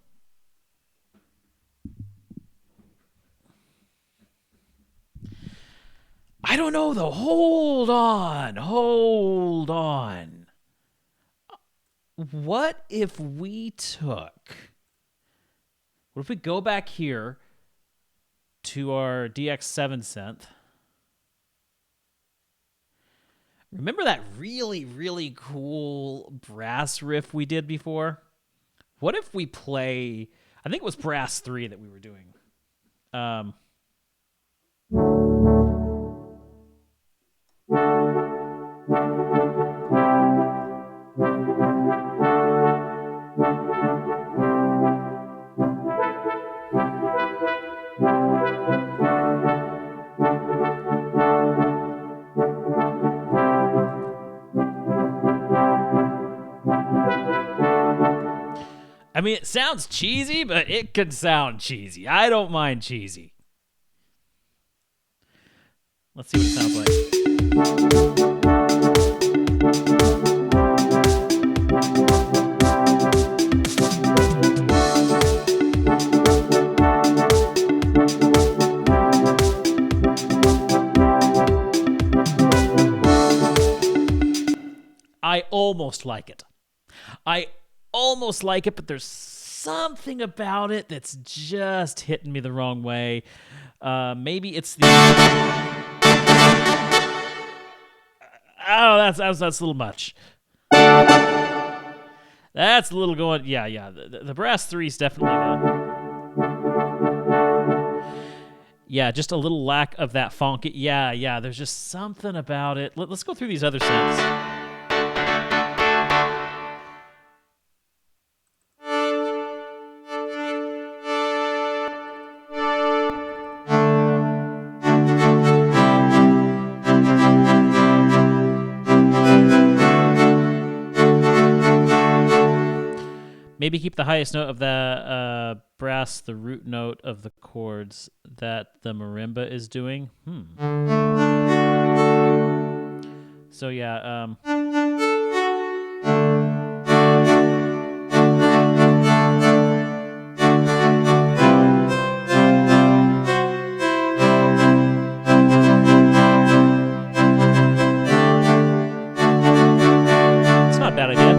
A: I don't know though. Hold on. What if we go back here to our DX7 synth? Remember that really, really cool brass riff we did before? What if we play, I think it was brass 3 that we were doing. I mean, it sounds cheesy, but it could sound cheesy. I don't mind cheesy. Let's see what it sounds like. I almost like it. But there's something about it that's just hitting me the wrong way. Maybe it's the... Oh, that's a little much. That's a little going... Yeah. The brass 3 is definitely Yeah, just a little lack of that funk. Yeah, there's just something about it. Let's go through these other synths. Maybe keep the highest note of the brass, the root note of the chords that the marimba is doing. So yeah, it's not a bad idea.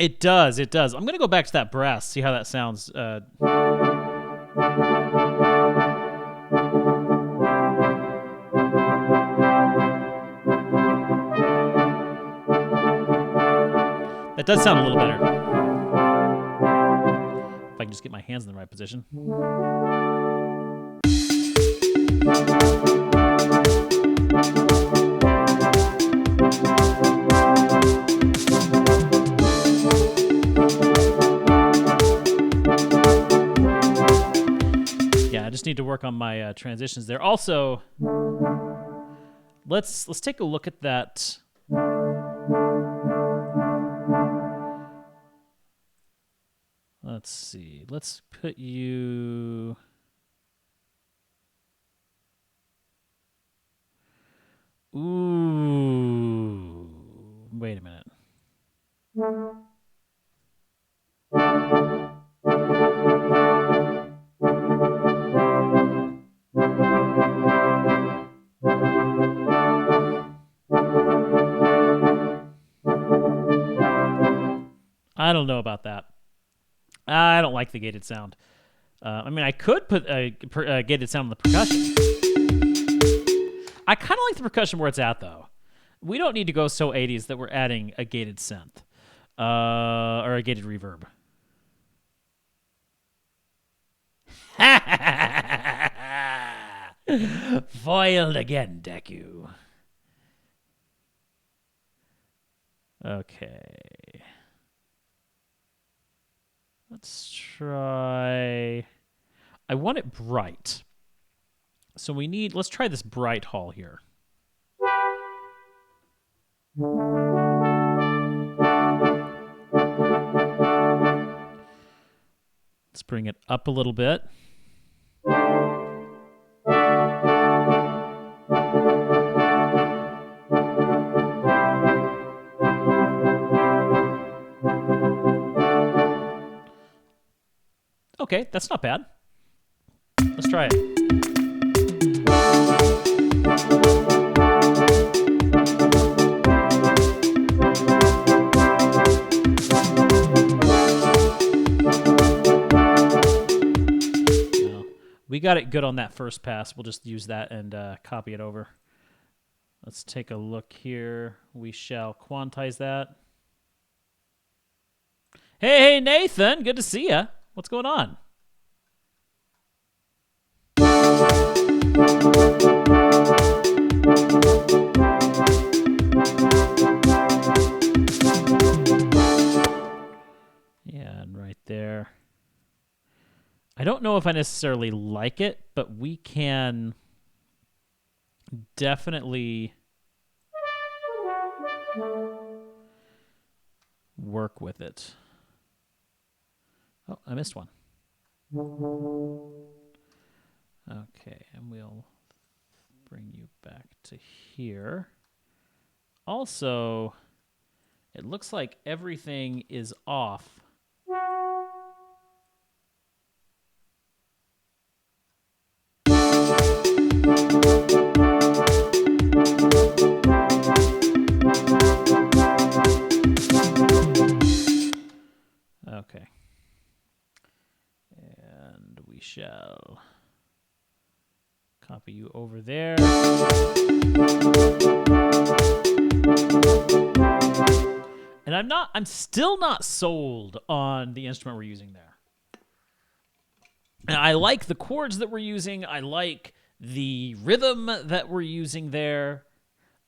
A: It does. I'm going to go back to that brass, see how that sounds. That does sound a little better. get my hands in the right position. Yeah, I just need to work on my transitions there. Also, let's take a look at that. Let's see. Let's put you. Ooh. Wait a minute. I don't know about that. I don't like the gated sound. I mean, I could put a gated sound on the percussion. I kind of like the percussion where it's at, though. We don't need to go so 80s that we're adding a gated synth or a gated reverb. Foiled again, Deku. Okay. Let's try. I want it bright. So let's try this bright hall here. Let's bring it up a little bit. Okay, that's not bad. Let's try it. We got it good on that first pass. We'll just use that and copy it over. Let's take a look here. We shall quantize that. Hey, Nathan. Good to see you. What's going on? Yeah, and right there. I don't know if I necessarily like it, but we can definitely work with it. Oh, I missed one. Okay, and we'll bring you back to here. Also, it looks like everything is off. Okay. And we shall copy you over there. And I'm still not sold on the instrument we're using there. And I like the chords that we're using. I like the rhythm that we're using there.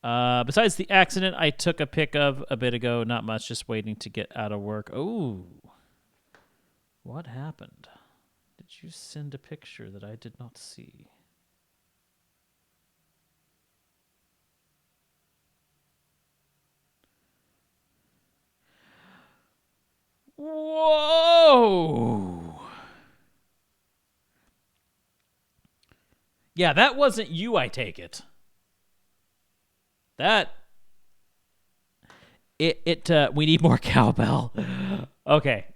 A: Besides the accident I took a pic of a bit ago, not much, just waiting to get out of work. Oh, what happened? Did you send a picture that I did not see? Whoa! Yeah, that wasn't you, I take it. We need more cowbell. Okay.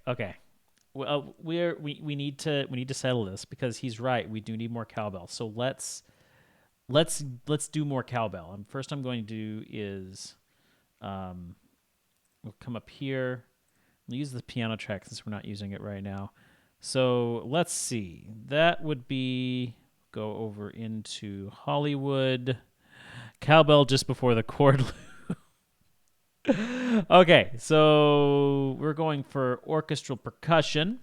A: Well, we need to settle this because he's right. We do need more cowbell. So let's do more cowbell. First I'm going to do is we'll come up here. We'll use the piano track since we're not using it right now. So let's see. That would be go over into Hollywood. Cowbell just before the chord loop. Okay, so we're going for orchestral percussion.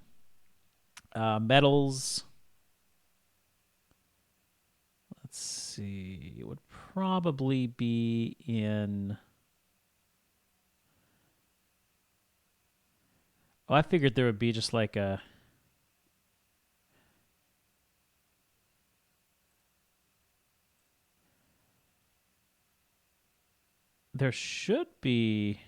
A: Metals. Let's see. It would probably be in... Oh, I figured there would be just like a... There should be...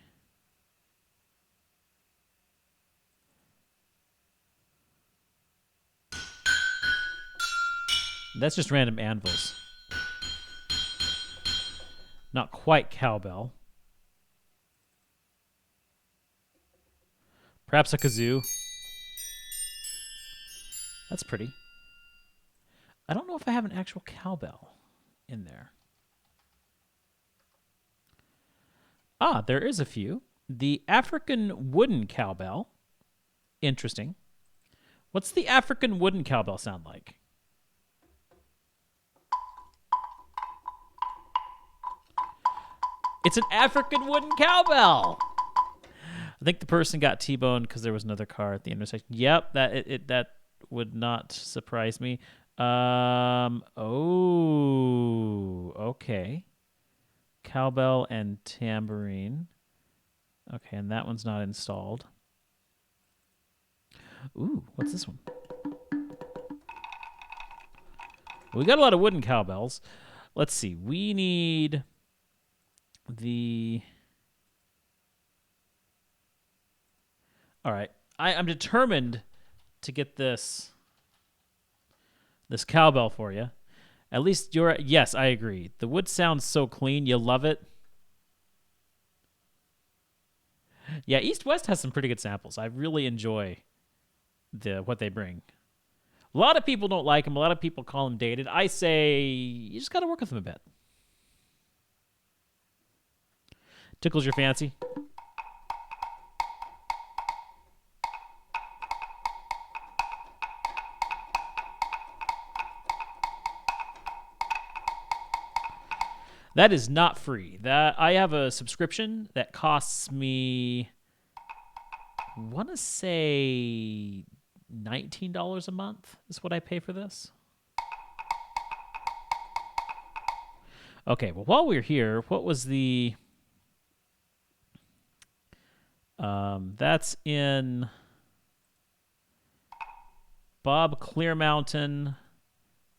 A: That's just random anvils. Not quite cowbell. Perhaps a kazoo. That's pretty. I don't know if I have an actual cowbell in there. Ah, there is a few. The African wooden cowbell. Interesting. What's the African wooden cowbell sound like? It's an African wooden cowbell. I think the person got T-boned because there was another car at the intersection. Yep, that would not surprise me. Oh, okay. Cowbell and tambourine. Okay, and that one's not installed. Ooh, what's this one? We got a lot of wooden cowbells. Let's see. We need the... All right. I'm determined to get this cowbell for you. At least you're... Yes, I agree. The wood sounds so clean. You love it. Yeah, East West has some pretty good samples. I really enjoy what they bring. A lot of people don't like them. A lot of people call them dated. I say you just got to work with them a bit. Tickles your fancy. That is not free. That I have a subscription that costs me, I want to say $19 a month is what I pay for this. Okay, well, while we're here, what was the... that's in Bob Clearmountain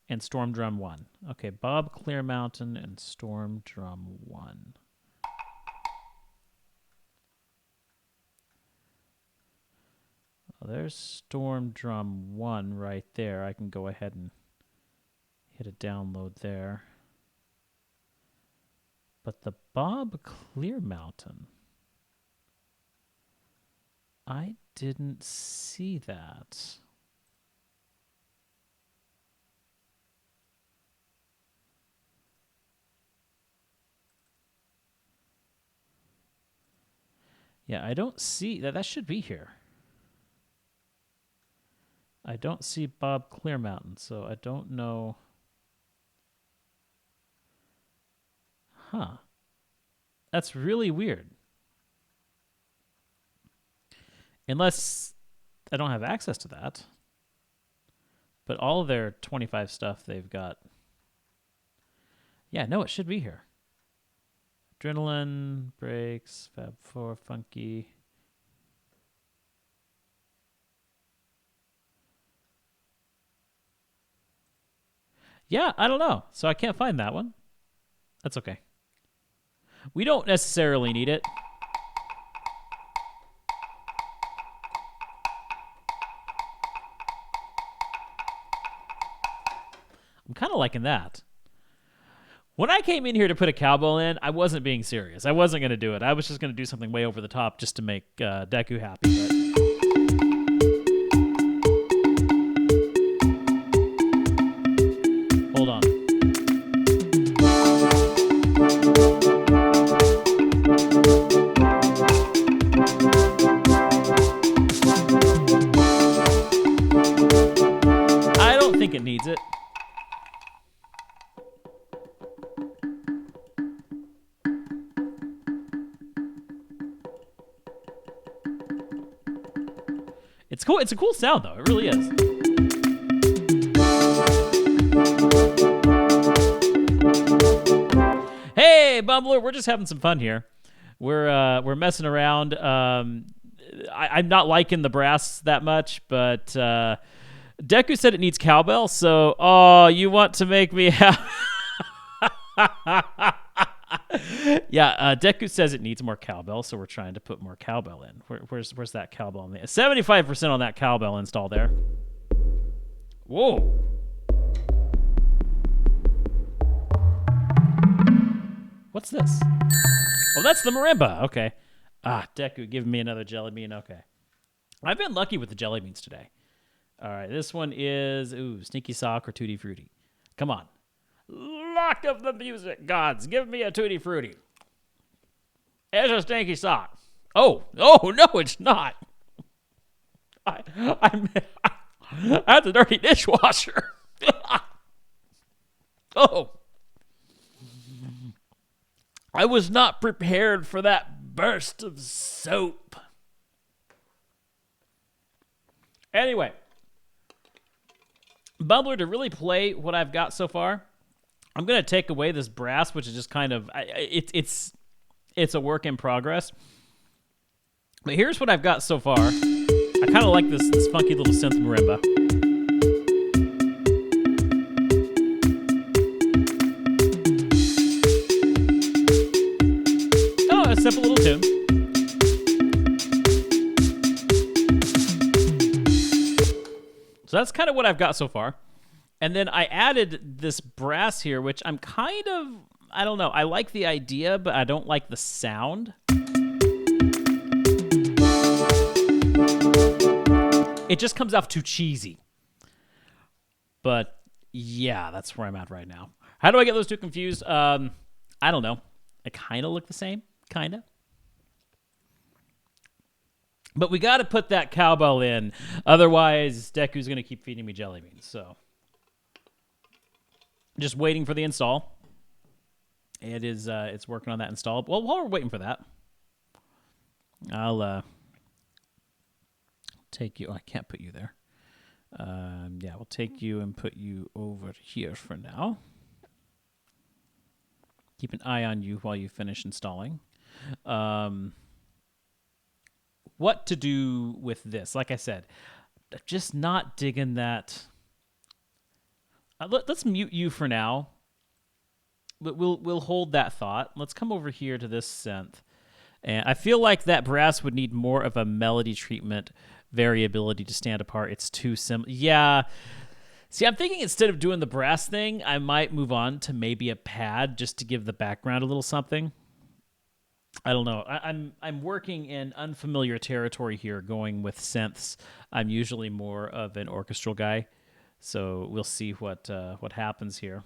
A: and Storm Drum 1. Okay, Bob Clearmountain and Storm Drum 1. Oh, there's Storm Drum 1 right there. I can go ahead and hit a download there. But the Bob Clearmountain, I didn't see that. Yeah, I don't see that. That should be here. I don't see Bob Clearmountain, so I don't know. Huh. That's really weird. Unless I don't have access to that. But all of their 25 stuff they've got. Yeah, no, it should be here. Adrenaline, Breaks, Fab 4, Funky. Yeah, I don't know. So I can't find that one. That's okay. We don't necessarily need it. I'm kind of liking that. When I came in here to put a cowbell in, I wasn't being serious. I wasn't going to do it. I was just going to do something way over the top just to make Deku happy. But... Hold on. I don't think it needs it. It's cool. It's a cool sound, though. It really is. Bumbler. We're just having some fun here. We're messing around. I'm not liking the brass that much, but Deku said it needs cowbell. So, you want to make me have? Yeah, Deku says it needs more cowbell, so we're trying to put more cowbell in. Where's that cowbell? 75% on that cowbell install there. Whoa. What's this? Oh, that's the marimba. Okay. Deku, give me another jelly bean. Okay. I've been lucky with the jelly beans today. All right, this one is, Sneaky Sock or Tutti Frutti. Come on. Lock of the music gods, give me a Tutti Frutti. It's a Stinky Sock. Oh, no, it's not. I'm that's a dirty dishwasher. Oh. I was not prepared for that burst of soap. Anyway, Bumbler, to really play what I've got so far, I'm going to take away this brass, which is just kind of, it's a work in progress. But here's what I've got so far. I kind of like this funky little synth marimba. Oh, a simple little tune. So that's kind of what I've got so far. And then I added this brass here, which I'm kind of, I don't know. I like the idea, but I don't like the sound. It just comes off too cheesy. But yeah, that's where I'm at right now. How do I get those two confused? I don't know. They kind of look the same, kind of. But we got to put that cowbell in. Otherwise, Deku's going to keep feeding me jelly beans. So just waiting for the install. It is, it's working on that install. Well, while we're waiting for that, I'll take you. Oh, I can't put you there. Yeah, we'll take you and put you over here for now. Keep an eye on you while you finish installing. What to do with this? Like I said, just not digging that. Let's mute you for now. We'll hold that thought. Let's come over here to this synth. And I feel like that brass would need more of a melody treatment variability to stand apart. It's too similar. Yeah. See, I'm thinking instead of doing the brass thing, I might move on to maybe a pad just to give the background a little something. I don't know. I'm working in unfamiliar territory here, going with synths. I'm usually more of an orchestral guy, so we'll see what happens here.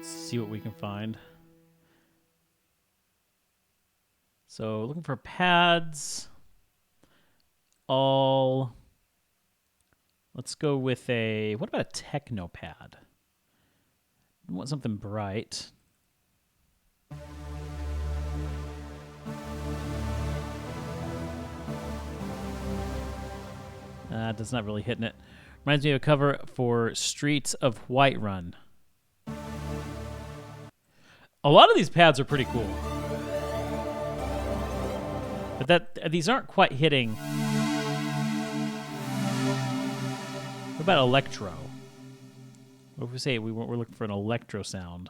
A: See what we can find. So looking for pads. All. Let's go with a. What about a techno pad? I want something bright. That's not really hitting it. Reminds me of a cover for Streets of Whiterun. A lot of these pads are pretty cool. But these aren't quite hitting. What about electro? What if we say we're looking for an electro sound?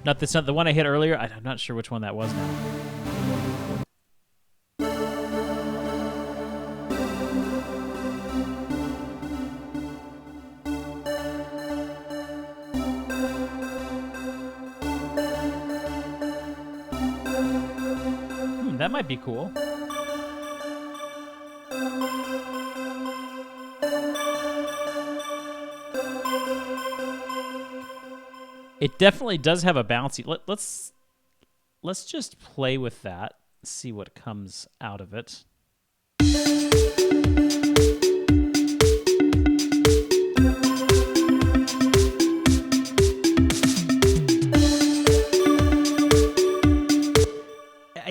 A: Not the one I hit earlier. I'm not sure which one that was now. That might be cool. It definitely does have a bouncy. Let's just play with that. See what comes out of it.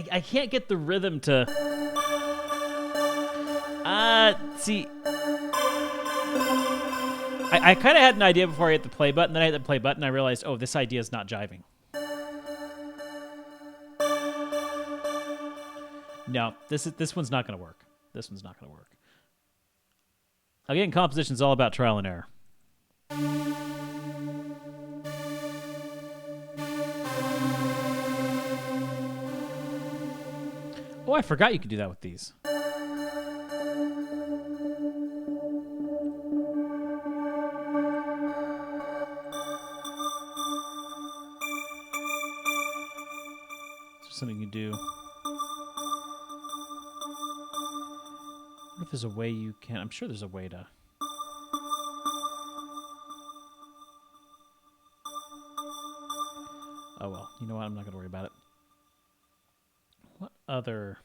A: I can't get the rhythm to. See, I kind of had an idea before I hit the play button. Then I hit the play button. And I realized, oh, this idea is not jiving. No, this one's not going to work. This one's not going to work. Again, composition is all about trial and error. Oh, I forgot you could do that with these. Something you do. What if there's a way you can? I'm sure there's a way to. Oh well, you know what? I'm not gonna worry about it. What other?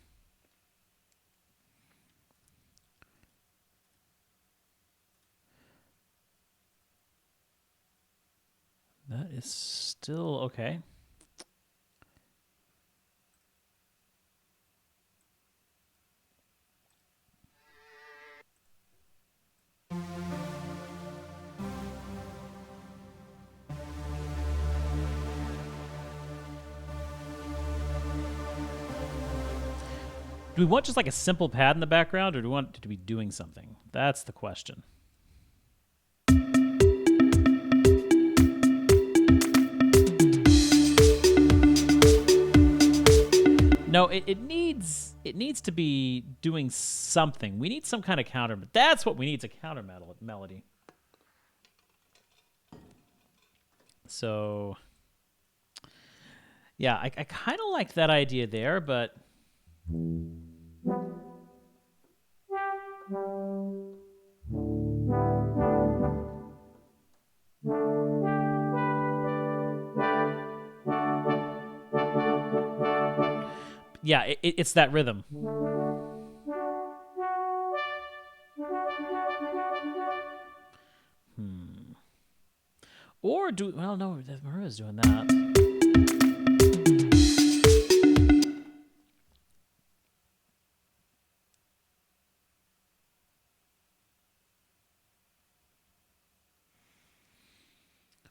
A: That is still okay. Do we want just like a simple pad in the background, or do we want it to be doing something? That's the question. No, it needs to be doing something. We need some kind of counter. That's what we need, is a counter melody. So, yeah, I kind of like that idea there, but... yeah, it's that rhythm. Or do... well, no, Maria's doing that.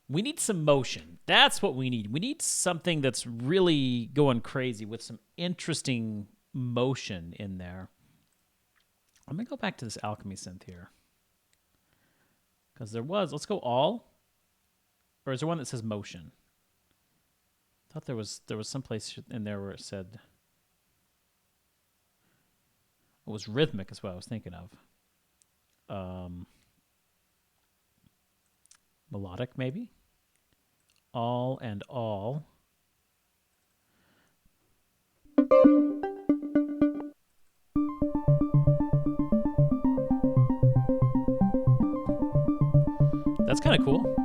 A: We need some motion. That's what we need. We need something that's really going crazy with some interesting motion in there. Let me go back to this alchemy synth here. Because there was... let's go all. Or is there one that says motion? I thought there was some place in there where it said... it was rhythmic is what I was thinking of. Melodic, maybe? All and all. That's kind of cool.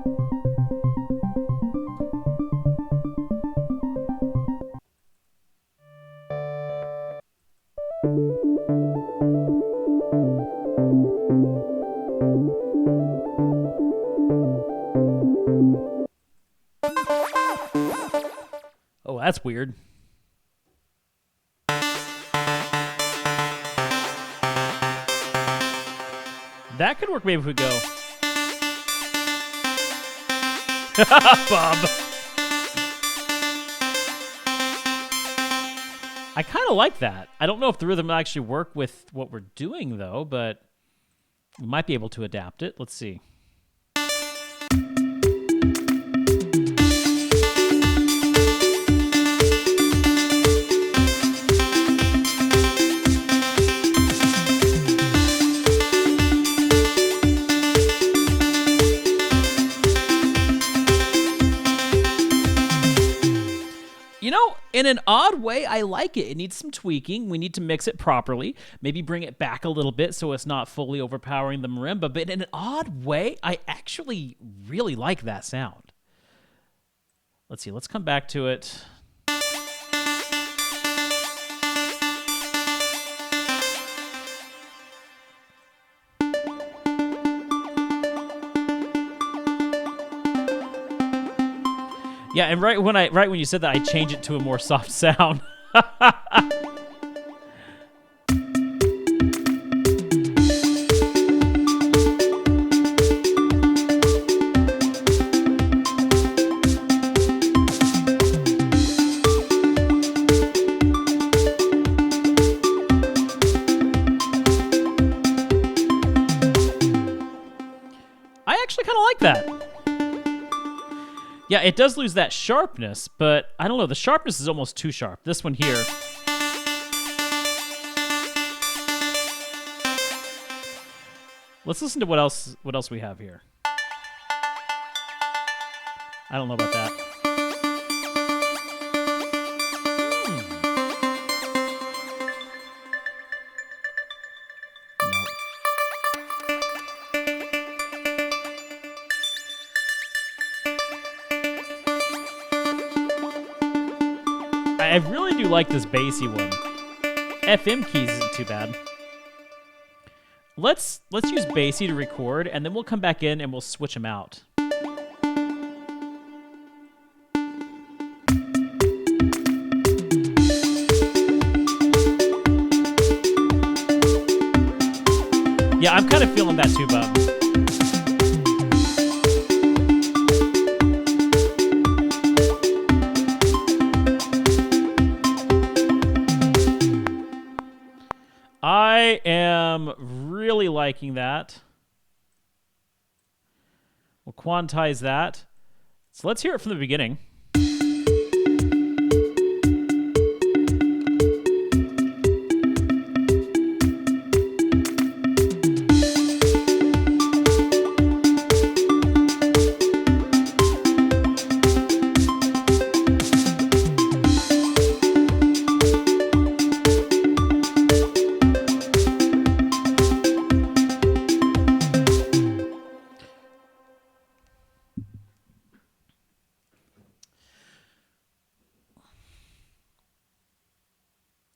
A: Oh, that's weird. That could work maybe if we go. Bob. I kind of like that. I don't know if the rhythm will actually work with what we're doing, though, but we might be able to adapt it. Let's see. You know, in an odd way, I like it. It needs some tweaking. We need to mix it properly. Maybe bring it back a little bit so it's not fully overpowering the marimba. But in an odd way, I actually really like that sound. Let's see. Let's come back to it. Yeah, and right when you said that, I changed it to a more soft sound. it does lose that sharpness, but I don't know. The sharpness is almost too sharp. This one here. Let's listen to what else we have here. I don't know about that. I really do like this bassy one. FM keys isn't too bad. Let's use bassy to record, and then we'll come back in and we'll switch them out. Yeah, I'm kind of feeling that too, Bub. I am really liking that. We'll quantize that. So let's hear it from the beginning.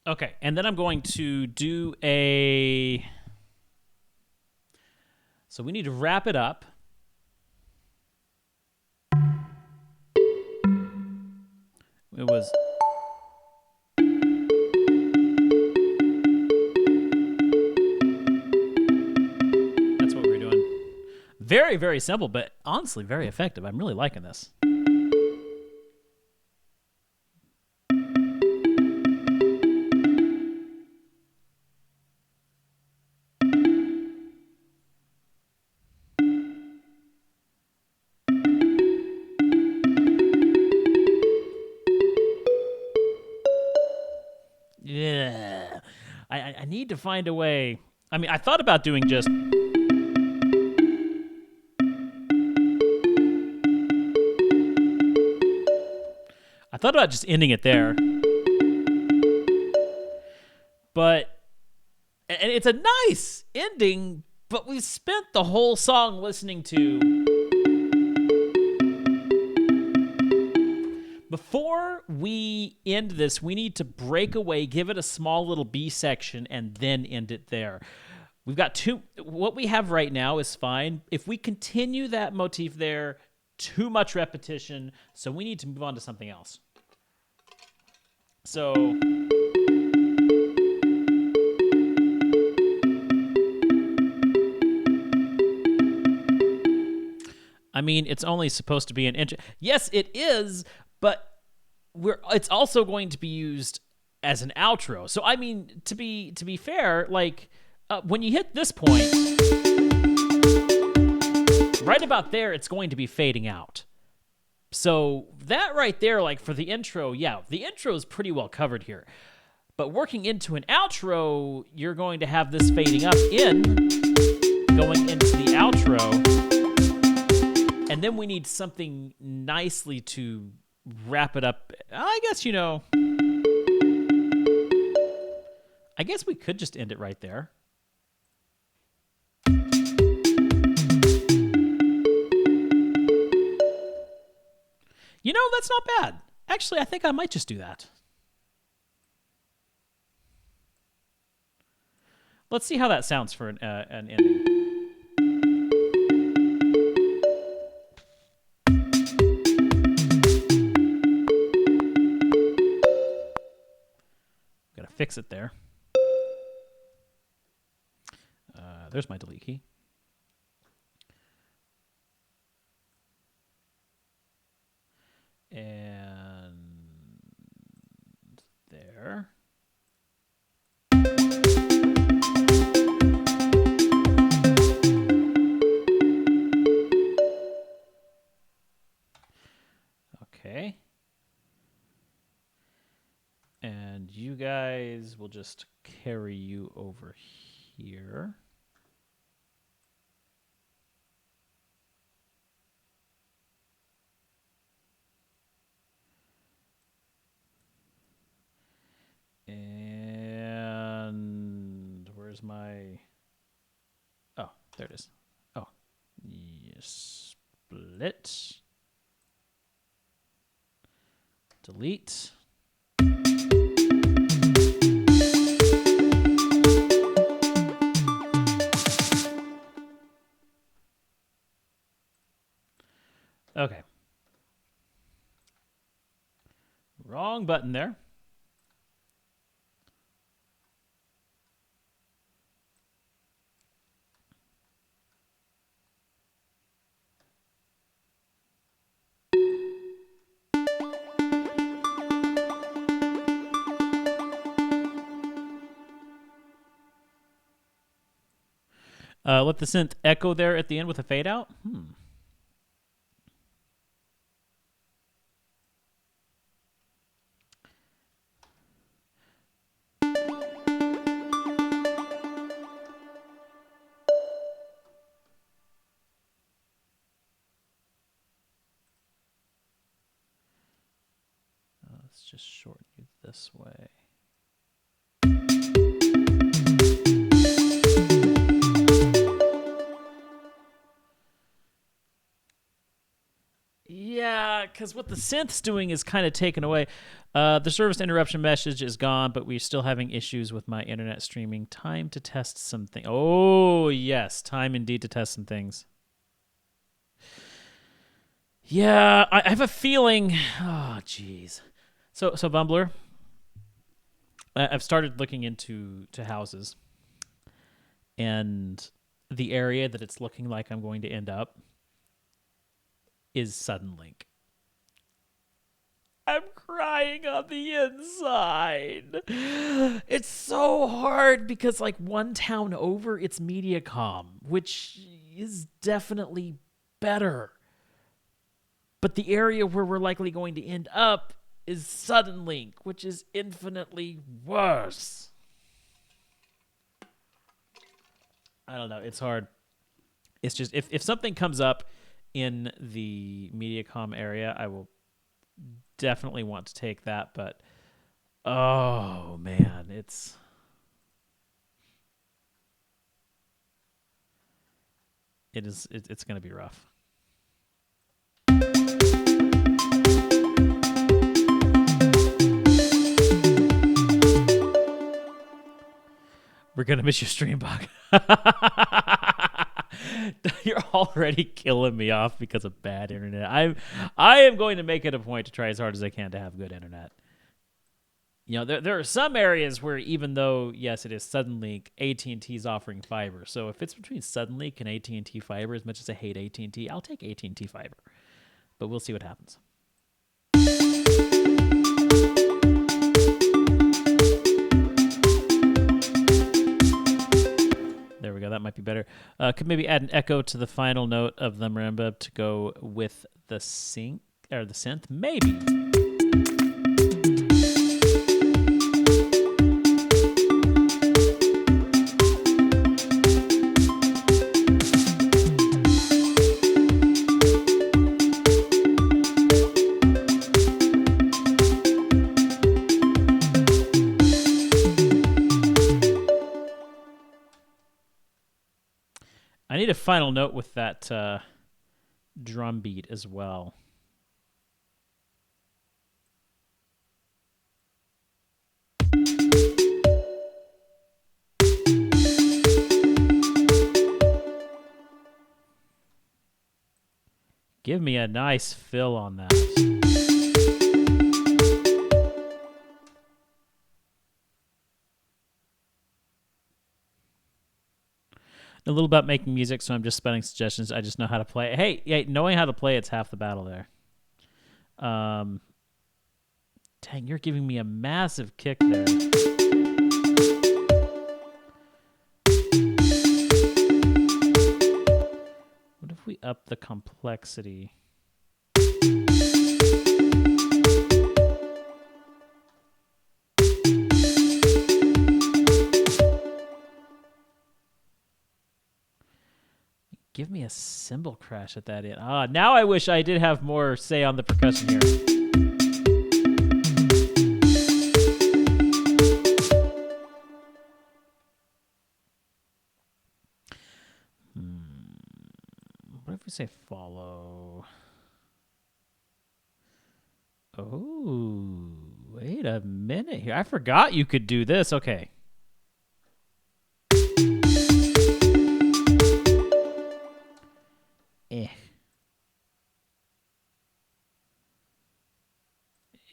A: Okay, and then I'm going to do a... So we need to wrap it up. It was... That's what we were doing. Very, very simple, but honestly very effective. I'm really liking this. Yeah, I need to find a way. I mean, I thought about doing just... I thought about just ending it there. But... And it's a nice ending, but we spent the whole song listening to... Before we end this, we need to break away, give it a small little B section, and then end it there. We've got two. What we have right now is fine. If we continue that motif there, too much repetition, so we need to move on to something else. So... I mean, it's only supposed to be an inch. Yes, it is, but it's also going to be used as an outro. So I mean, to be fair, like when you hit this point, right about there, it's going to be fading out. So that right there, like for the intro, yeah, the intro is pretty well covered here. But working into an outro, you're going to have this fading up in, going into the outro. And then we need something nicely to wrap it up. I guess, you know, I guess we could just end it right there. You know, that's not bad. Actually, I think I might just do that. Let's see how that sounds for an ending. Fix it there. There's my delete key. And there. you guys will just carry you over here. And where's my... Oh, there it is. Oh, yes. Split. Delete. Okay. Wrong button there. Let the synth echo there at the end with a fade out. Let's just shorten you this way. Yeah, because what the synth's doing is kind of taken away. The service interruption message is gone, but we're still having issues with my internet streaming. Time to test something. Oh, yes. Time indeed to test some things. Yeah, I have a feeling... Oh, jeez. So Bumbler, I've started looking into houses. And the area that it's looking like I'm going to end up is Suddenlink. I'm crying on the inside. It's so hard because, like, one town over, it's Mediacom, which is definitely better. But the area where we're likely going to end up is Suddenlink, which is infinitely worse. I don't know. It's hard. It's just, if something comes up in the Mediacom area, I will definitely want to take that, but oh man, it's going to be rough. We're going to miss your stream, Bug. You're already killing me off because of bad internet. I am going to make it a point to try as hard as I can to have good internet. You know, there are some areas where, even though, yes, it is Suddenlink, AT&T is offering fiber. So if it's between Suddenlink and AT&T fiber, as much as I hate AT&T, I'll take AT&T fiber. But we'll see what happens. There we go. That might be better. Could maybe add an echo to the final note of the marimba to go with the synth. Maybe. I need a final note with that drum beat as well. Give me a nice fill on that. A little about making music, so I'm just spelling suggestions. I just know how to play. Hey, knowing how to play, it's half the battle there. Dang, you're giving me a massive kick there. What if we up the complexity? give me a cymbal crash at that end. Now I wish I did have more say on the percussion here. What if we say follow? Oh, wait a minute here. I forgot you could do this. Okay.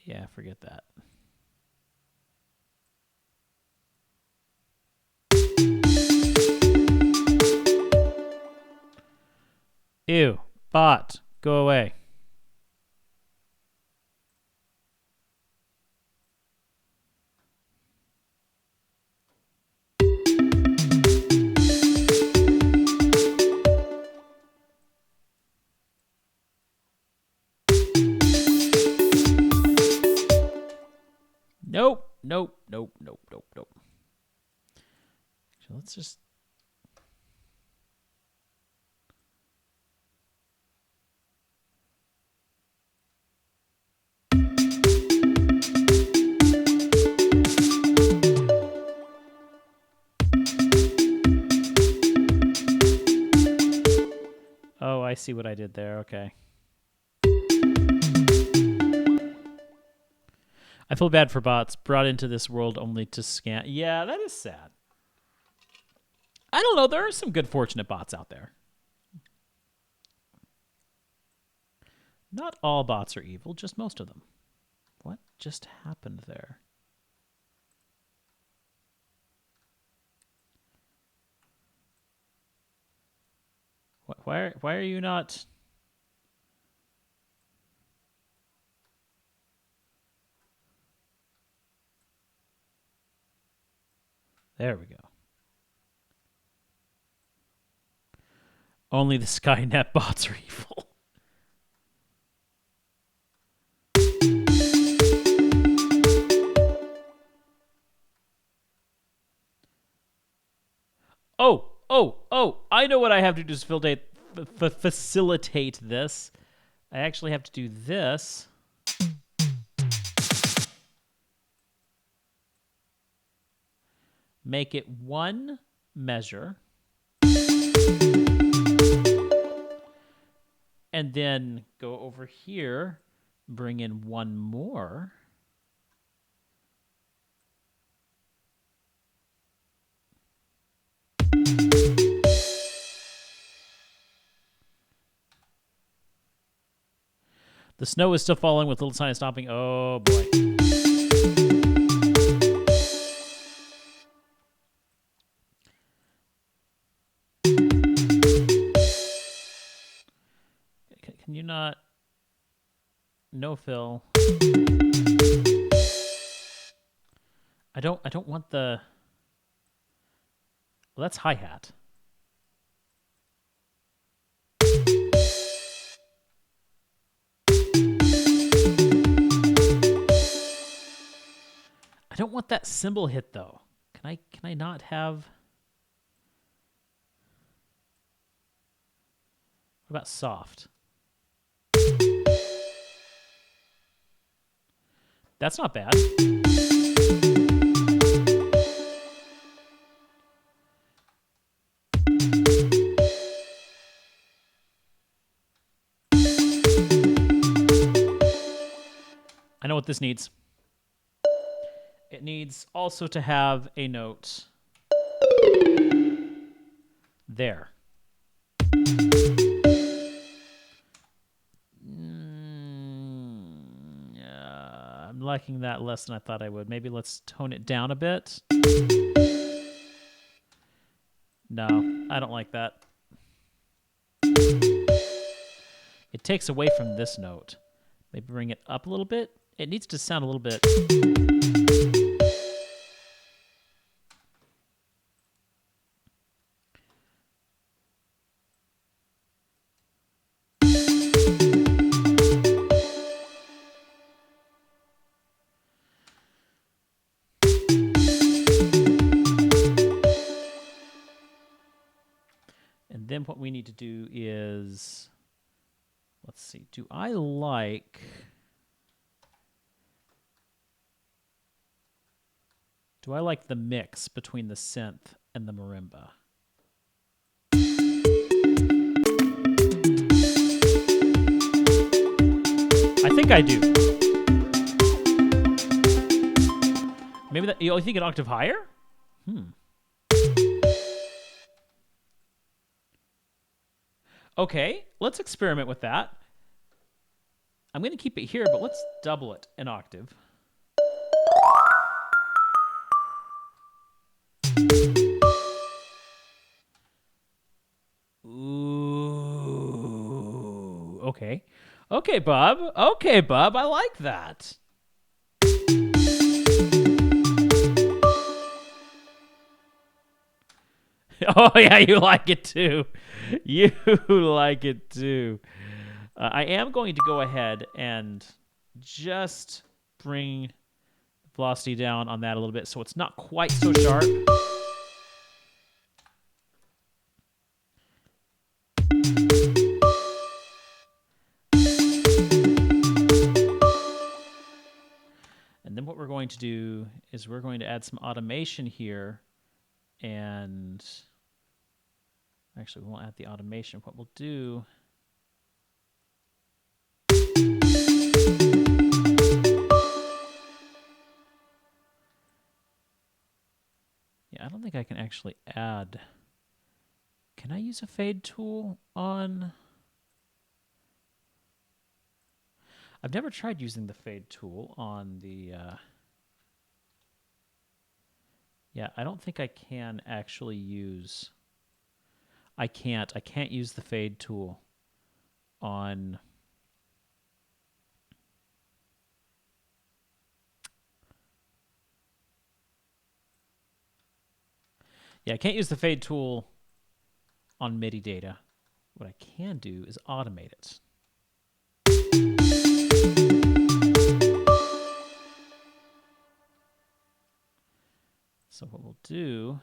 A: Yeah, forget that. Ew. Bot. Go away. Nope. So let's just... Oh, I see what I did there. Okay. I feel bad for bots brought into this world only to scan. Yeah, that is sad. I don't know. There are some good fortunate bots out there. Not all bots are evil, just most of them. What just happened there? Why are you not... There we go. Only the Skynet bots are evil. Oh, I know what I have to do to facilitate this. I actually have to do this. Make it one measure. And then go over here, bring in one more. The snow is still falling with little sign of stopping. Oh, boy. Can you not... No fill. I don't want the... Well, that's hi-hat. I don't want that cymbal hit though. Can I not have... What about soft? That's not bad. I know what this needs. It needs also to have a note there. I'm liking that less than I thought I would. Maybe let's tone it down a bit. No, I don't like that. It takes away from this note. Maybe bring it up a little bit. It needs to sound a little bit... then what we need to do is, let's see, do I like the mix between the synth and the marimba? I think I do. Maybe that, you think an octave higher? Okay, let's experiment with that. I'm going to keep it here, but let's double it an octave. Ooh, okay. Okay, Bob. Okay, Bob, I like that. Oh, yeah, you like it too. You like it too. I am going to go ahead and just bring velocity down on that a little bit so it's not quite so sharp. And then what we're going to do is we're going to add some automation here. And actually, we won't add the automation. What we'll do... Yeah, I don't think I can actually add... Can I use a fade tool on... I've never tried using the fade tool on the... Yeah, I don't think I can actually use... I can't use the fade tool on... Yeah, I can't use the fade tool on MIDI data. What I can do is automate it. So what we'll do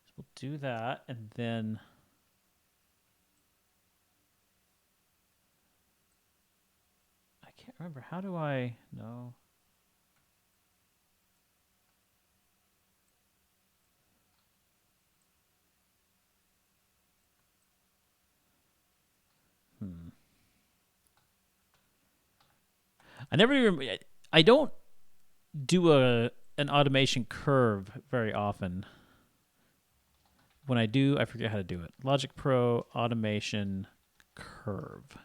A: is we'll do that, and then I can't remember. How do I... No. I never even... I don't do an automation curve very often. When I do, I forget how to do it. Logic Pro automation curve.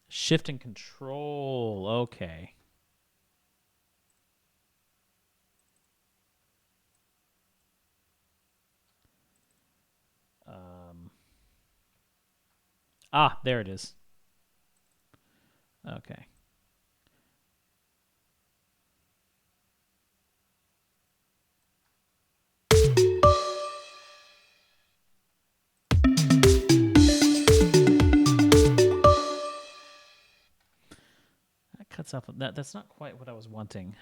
A: Shift and control. Okay. There it is. Okay. That cuts off. That's not quite what I was wanting.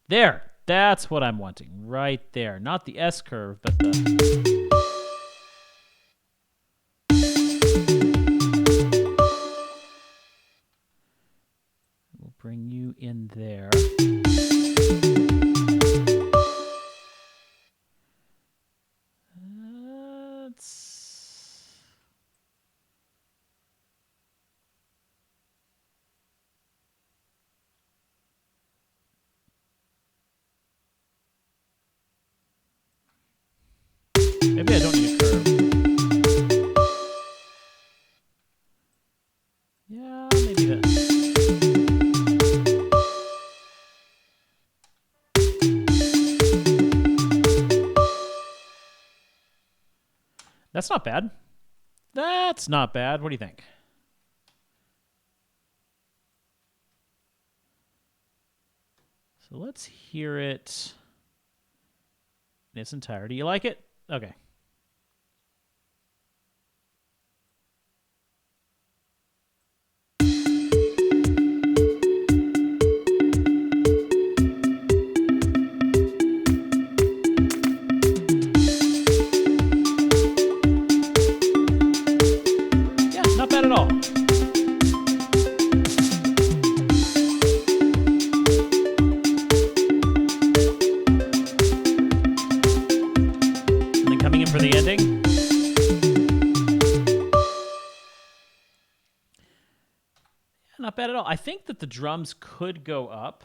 A: There. That's what I'm wanting. Right there. Not the S curve, but the... We'll bring you in there. Maybe I don't need a curve. Yeah, maybe that. That's not bad. That's not bad. What do you think? So let's hear it in its entirety. You like it? Okay. Yeah, not bad at all. And then coming in for the ending. Not bad at all. I think that the drums could go up.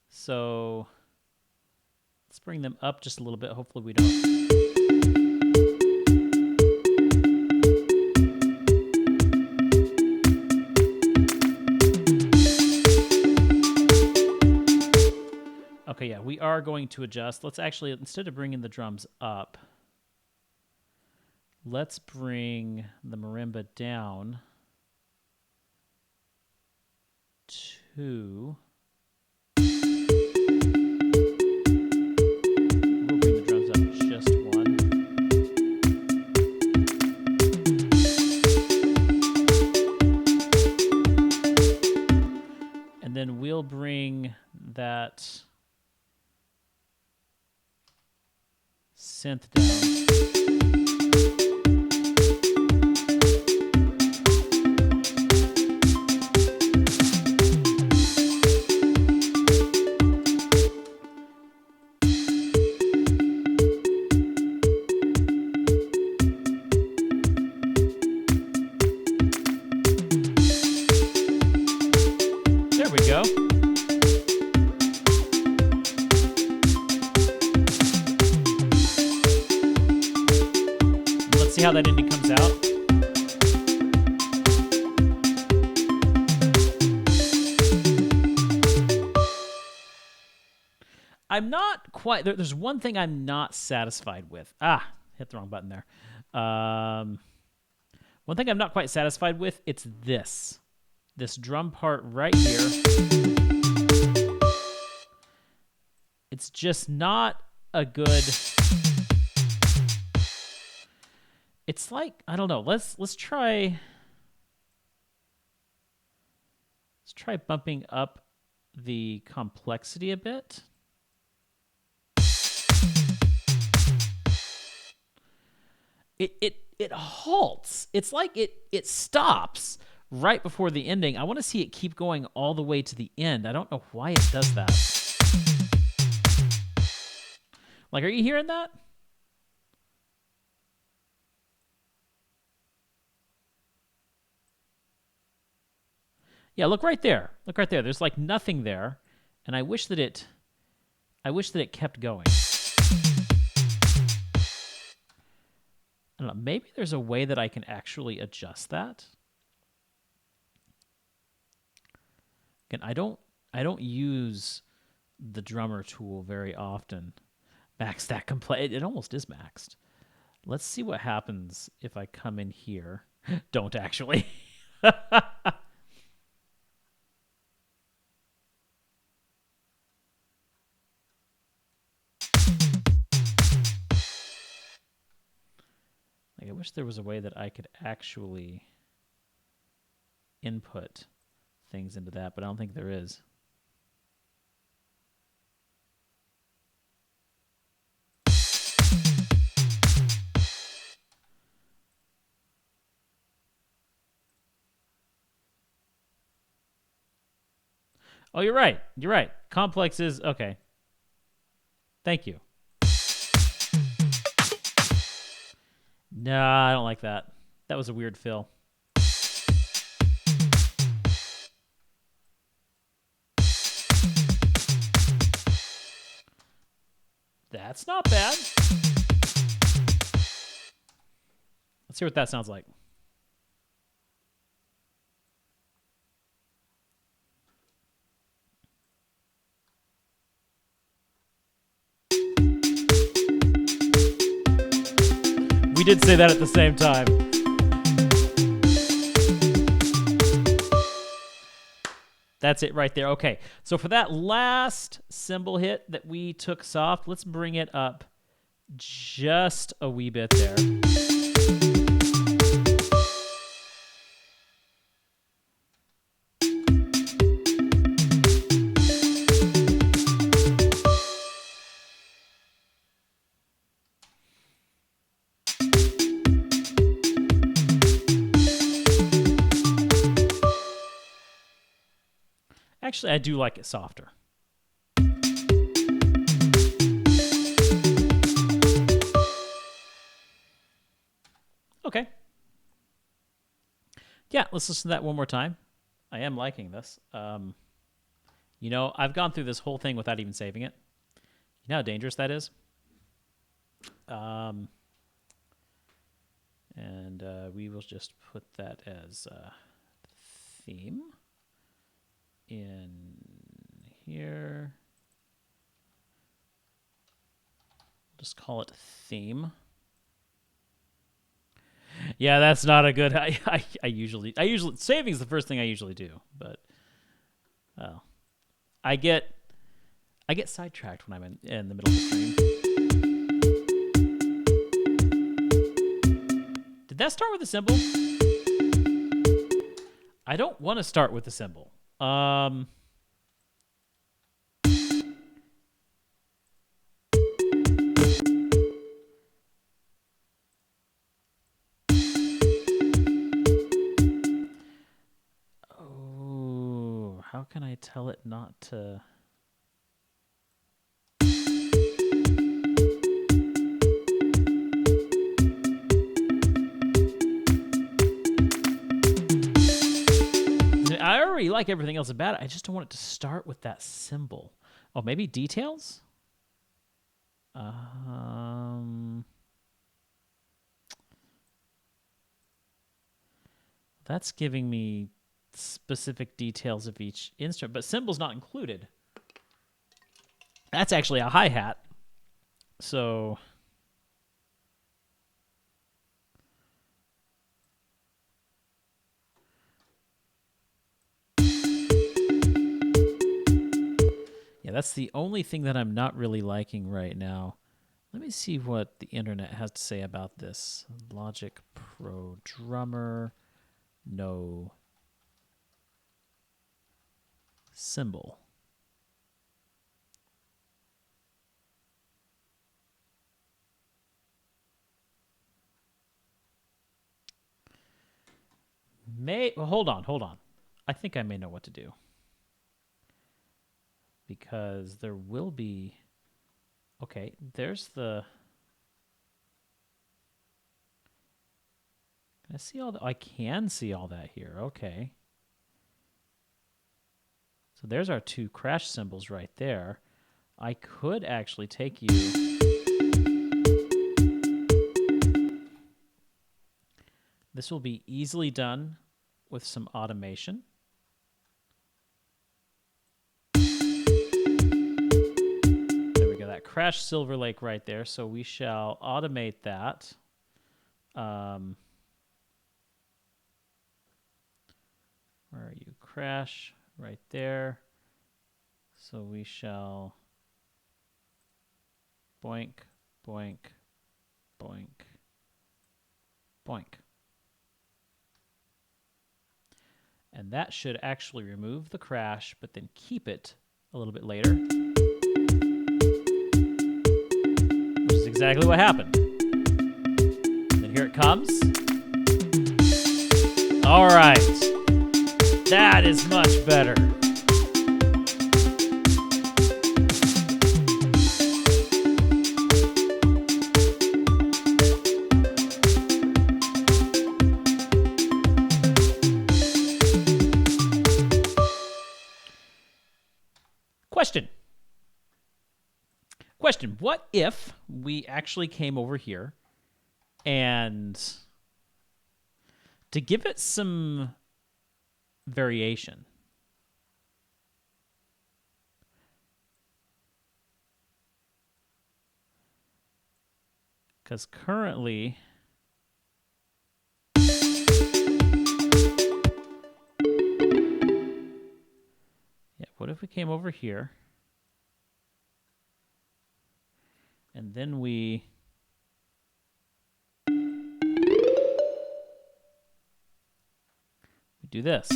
A: So let's bring them up just a little bit. Hopefully we don't. Okay, yeah, we are going to adjust. Let's actually, instead of bringing the drums up, let's bring the marimba down to... We'll bring the drums up just one. And then we'll bring that synth down. There we go. Let's see how that ending comes out. I'm not quite... There's one thing I'm not satisfied with. Hit the wrong button there. One thing I'm not quite satisfied with, it's this drum part right here. It's just not a good... It's like, I don't know. Let's try bumping up the complexity a bit. It halts. It's like it stops right before the ending. I want to see it keep going all the way to the end. I don't know why it does that. Like, are you hearing that? Yeah, look right there. Look right there. There's like nothing there, and I wish that it kept going. I don't know. Maybe there's a way that I can actually adjust that. Again, I don't use the drummer tool very often. Max that complete. It almost is maxed. Let's see what happens if I come in here. Don't actually. I wish there was a way that I could actually input things into that, but I don't think there is. Oh, you're right. You're right. Complex is okay. Thank you. No, I don't like that. That was a weird fill. That's not bad. Let's hear what that sounds like. We did say that at the same time. That's it right there. Okay, so for that last cymbal hit that we took soft, let's bring it up just a wee bit there. Actually, I do like it softer. Okay. Yeah, let's listen to that one more time. I am liking this. You know, I've gone through this whole thing without even saving it. You know how dangerous that is? And we will just put that as theme in here. Just call it theme. Yeah, that's not a good. I usually saving is the first thing I usually do, but I get sidetracked when I'm in the middle of the stream. Did that start with a symbol? I don't want to start with a symbol. Oh, how can I tell it not to? I already like everything else about it. I just don't want it to start with that symbol. Oh, maybe details? That's giving me specific details of each instrument, but symbol's not included. That's actually a hi-hat. So yeah, that's the only thing that I'm not really liking right now. Let me see what the internet has to say about this. Logic Pro Drummer, no symbol. Hold on. I think I may know what to do. Because there will be... Okay, there's the... Can I see all that? I can see all that here. Okay. So there's our two crash symbols right there. I could actually take you... This will be easily done with some automation. There we go, that Crash Silver Lake right there. So we shall automate that. Where are you? Crash right there. So we shall boink, boink, boink, boink. And that should actually remove the crash, but then keep it a little bit later. Which is exactly what happened. And here it comes. All right. That is much better. Question. What if we actually came over here and to give it some variation, because currently what if we came over here and then we do this.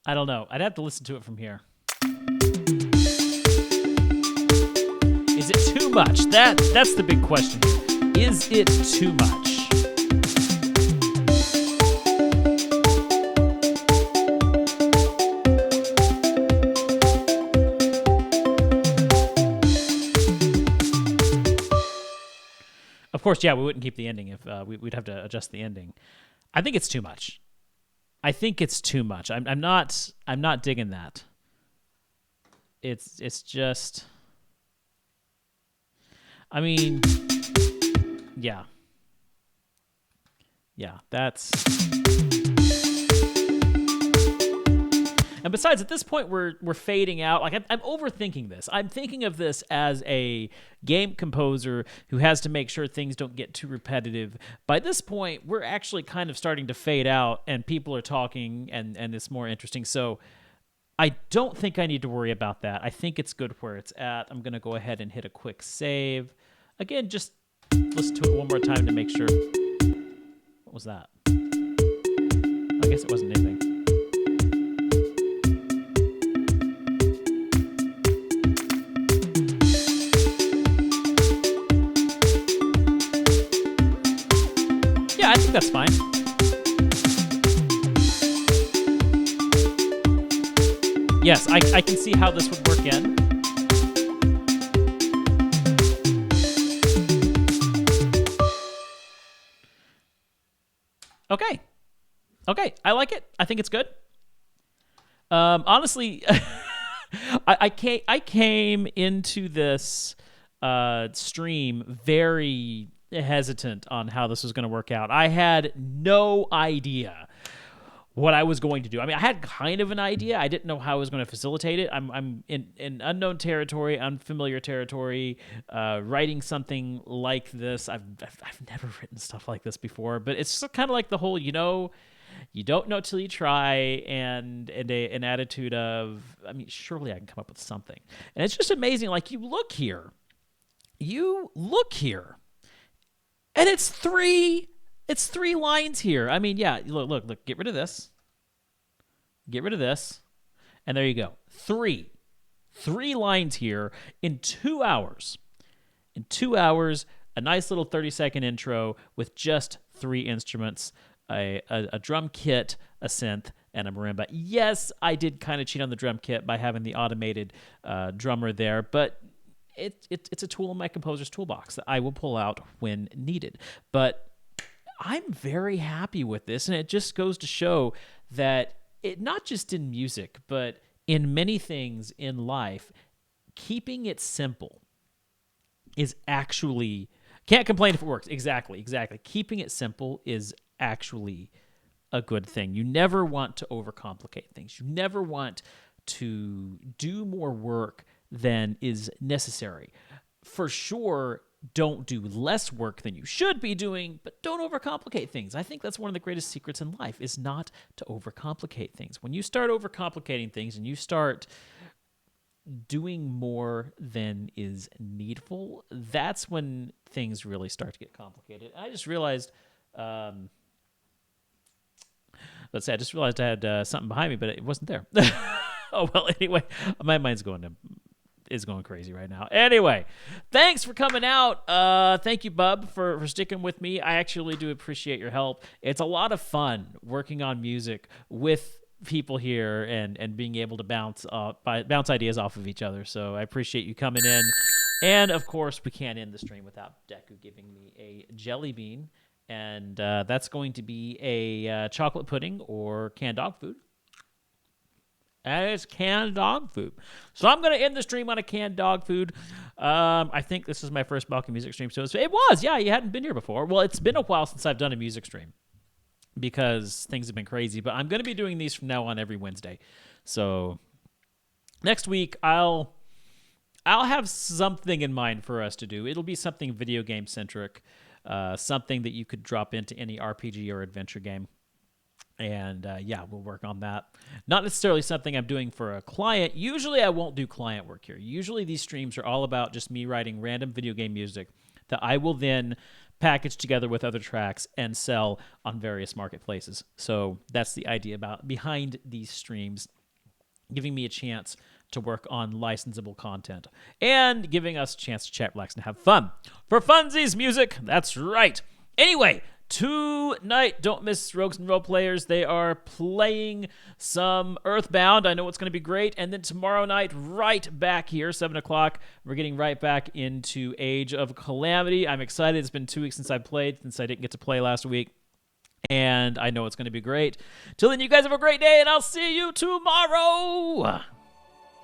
A: I don't know. I'd have to listen to it from here. Is it too much? That's the big question here. Is it too much? Of course, yeah, we wouldn't keep the ending if we'd have to adjust the ending. I think it's too much. I think it's too much. I'm not digging that. It's just. I mean, yeah. Yeah, that's. And besides, at this point, we're fading out. Like I'm overthinking this. I'm thinking of this as a game composer who has to make sure things don't get too repetitive. By this point, we're actually kind of starting to fade out, and people are talking, and it's more interesting. So I don't think I need to worry about that. I think it's good where it's at. I'm going to go ahead and hit a quick save. Again, just listen to it one more time to make sure. What was that? I guess it wasn't anything. Yeah, I think that's fine. Yes, I can see how this would work in. Okay, I like it. I think it's good. Honestly, I came into this stream very hesitant on how this was going to work out. I had no idea what I was going to do. I mean, I had kind of an idea. I didn't know how I was going to facilitate it. I'm in unknown territory, unfamiliar territory, writing something like this. I've never written stuff like this before, but it's kind of like the whole, you don't know till you try, and an attitude of, I mean, surely I can come up with something. And it's just amazing. Like, you look here, and it's three lines here. I mean, yeah, look, get rid of this. And there you go. Three lines here in 2 hours. In 2 hours, a nice little 30-second intro with just 3 instruments, a drum kit, a synth, and a marimba. Yes, I did kind of cheat on the drum kit by having the automated drummer there, but it's a tool in my composer's toolbox that I will pull out when needed. But I'm very happy with this, and it just goes to show that it, not just in music, but in many things in life, keeping it simple is actually, can't complain if it works. Exactly. Keeping it simple is actually a good thing. You never want to overcomplicate things. You never want to do more work than is necessary. For sure, don't do less work than you should be doing, but don't overcomplicate things. I think that's one of the greatest secrets in life, is not to overcomplicate things. When you start overcomplicating things and you start doing more than is needful, that's when things really start to get complicated. I just realized, I just realized I had something behind me, but it wasn't there. Oh, well, anyway, my mind's is going crazy right now. Anyway, thanks for coming out. Thank you, Bub, for sticking with me. I actually do appreciate your help. It's a lot of fun working on music with people here and being able to bounce ideas off of each other. So I appreciate you coming in. And, of course, we can't end the stream without Deku giving me a jelly bean. And that's going to be a chocolate pudding or canned dog food. And it's canned dog food. So I'm going to end the stream on a canned dog food. I think this is my first Balkan music stream. So it was. Yeah, you hadn't been here before. Well, it's been a while since I've done a music stream because things have been crazy. But I'm going to be doing these from now on every Wednesday. So next week, I'll have something in mind for us to do. It'll be something video game centric, something that you could drop into any RPG or adventure game. And yeah, we'll work on that. Not necessarily something I'm doing for a client. Usually I won't do client work here. Usually these streams are all about just me writing random video game music that I will then package together with other tracks and sell on various marketplaces. So that's the idea behind these streams, giving me a chance to work on licensable content and giving us a chance to chat, relax, and have fun. For funsies music, that's right. Anyway, tonight, don't miss Rogues and Role Players. They are playing some Earthbound. I know it's going to be great. And then tomorrow night, right back here, 7 o'clock, we're getting right back into Age of Calamity. I'm excited. It's been 2 weeks since I played, since I didn't get to play last week. And I know it's going to be great. Till then, you guys have a great day, and I'll see you tomorrow.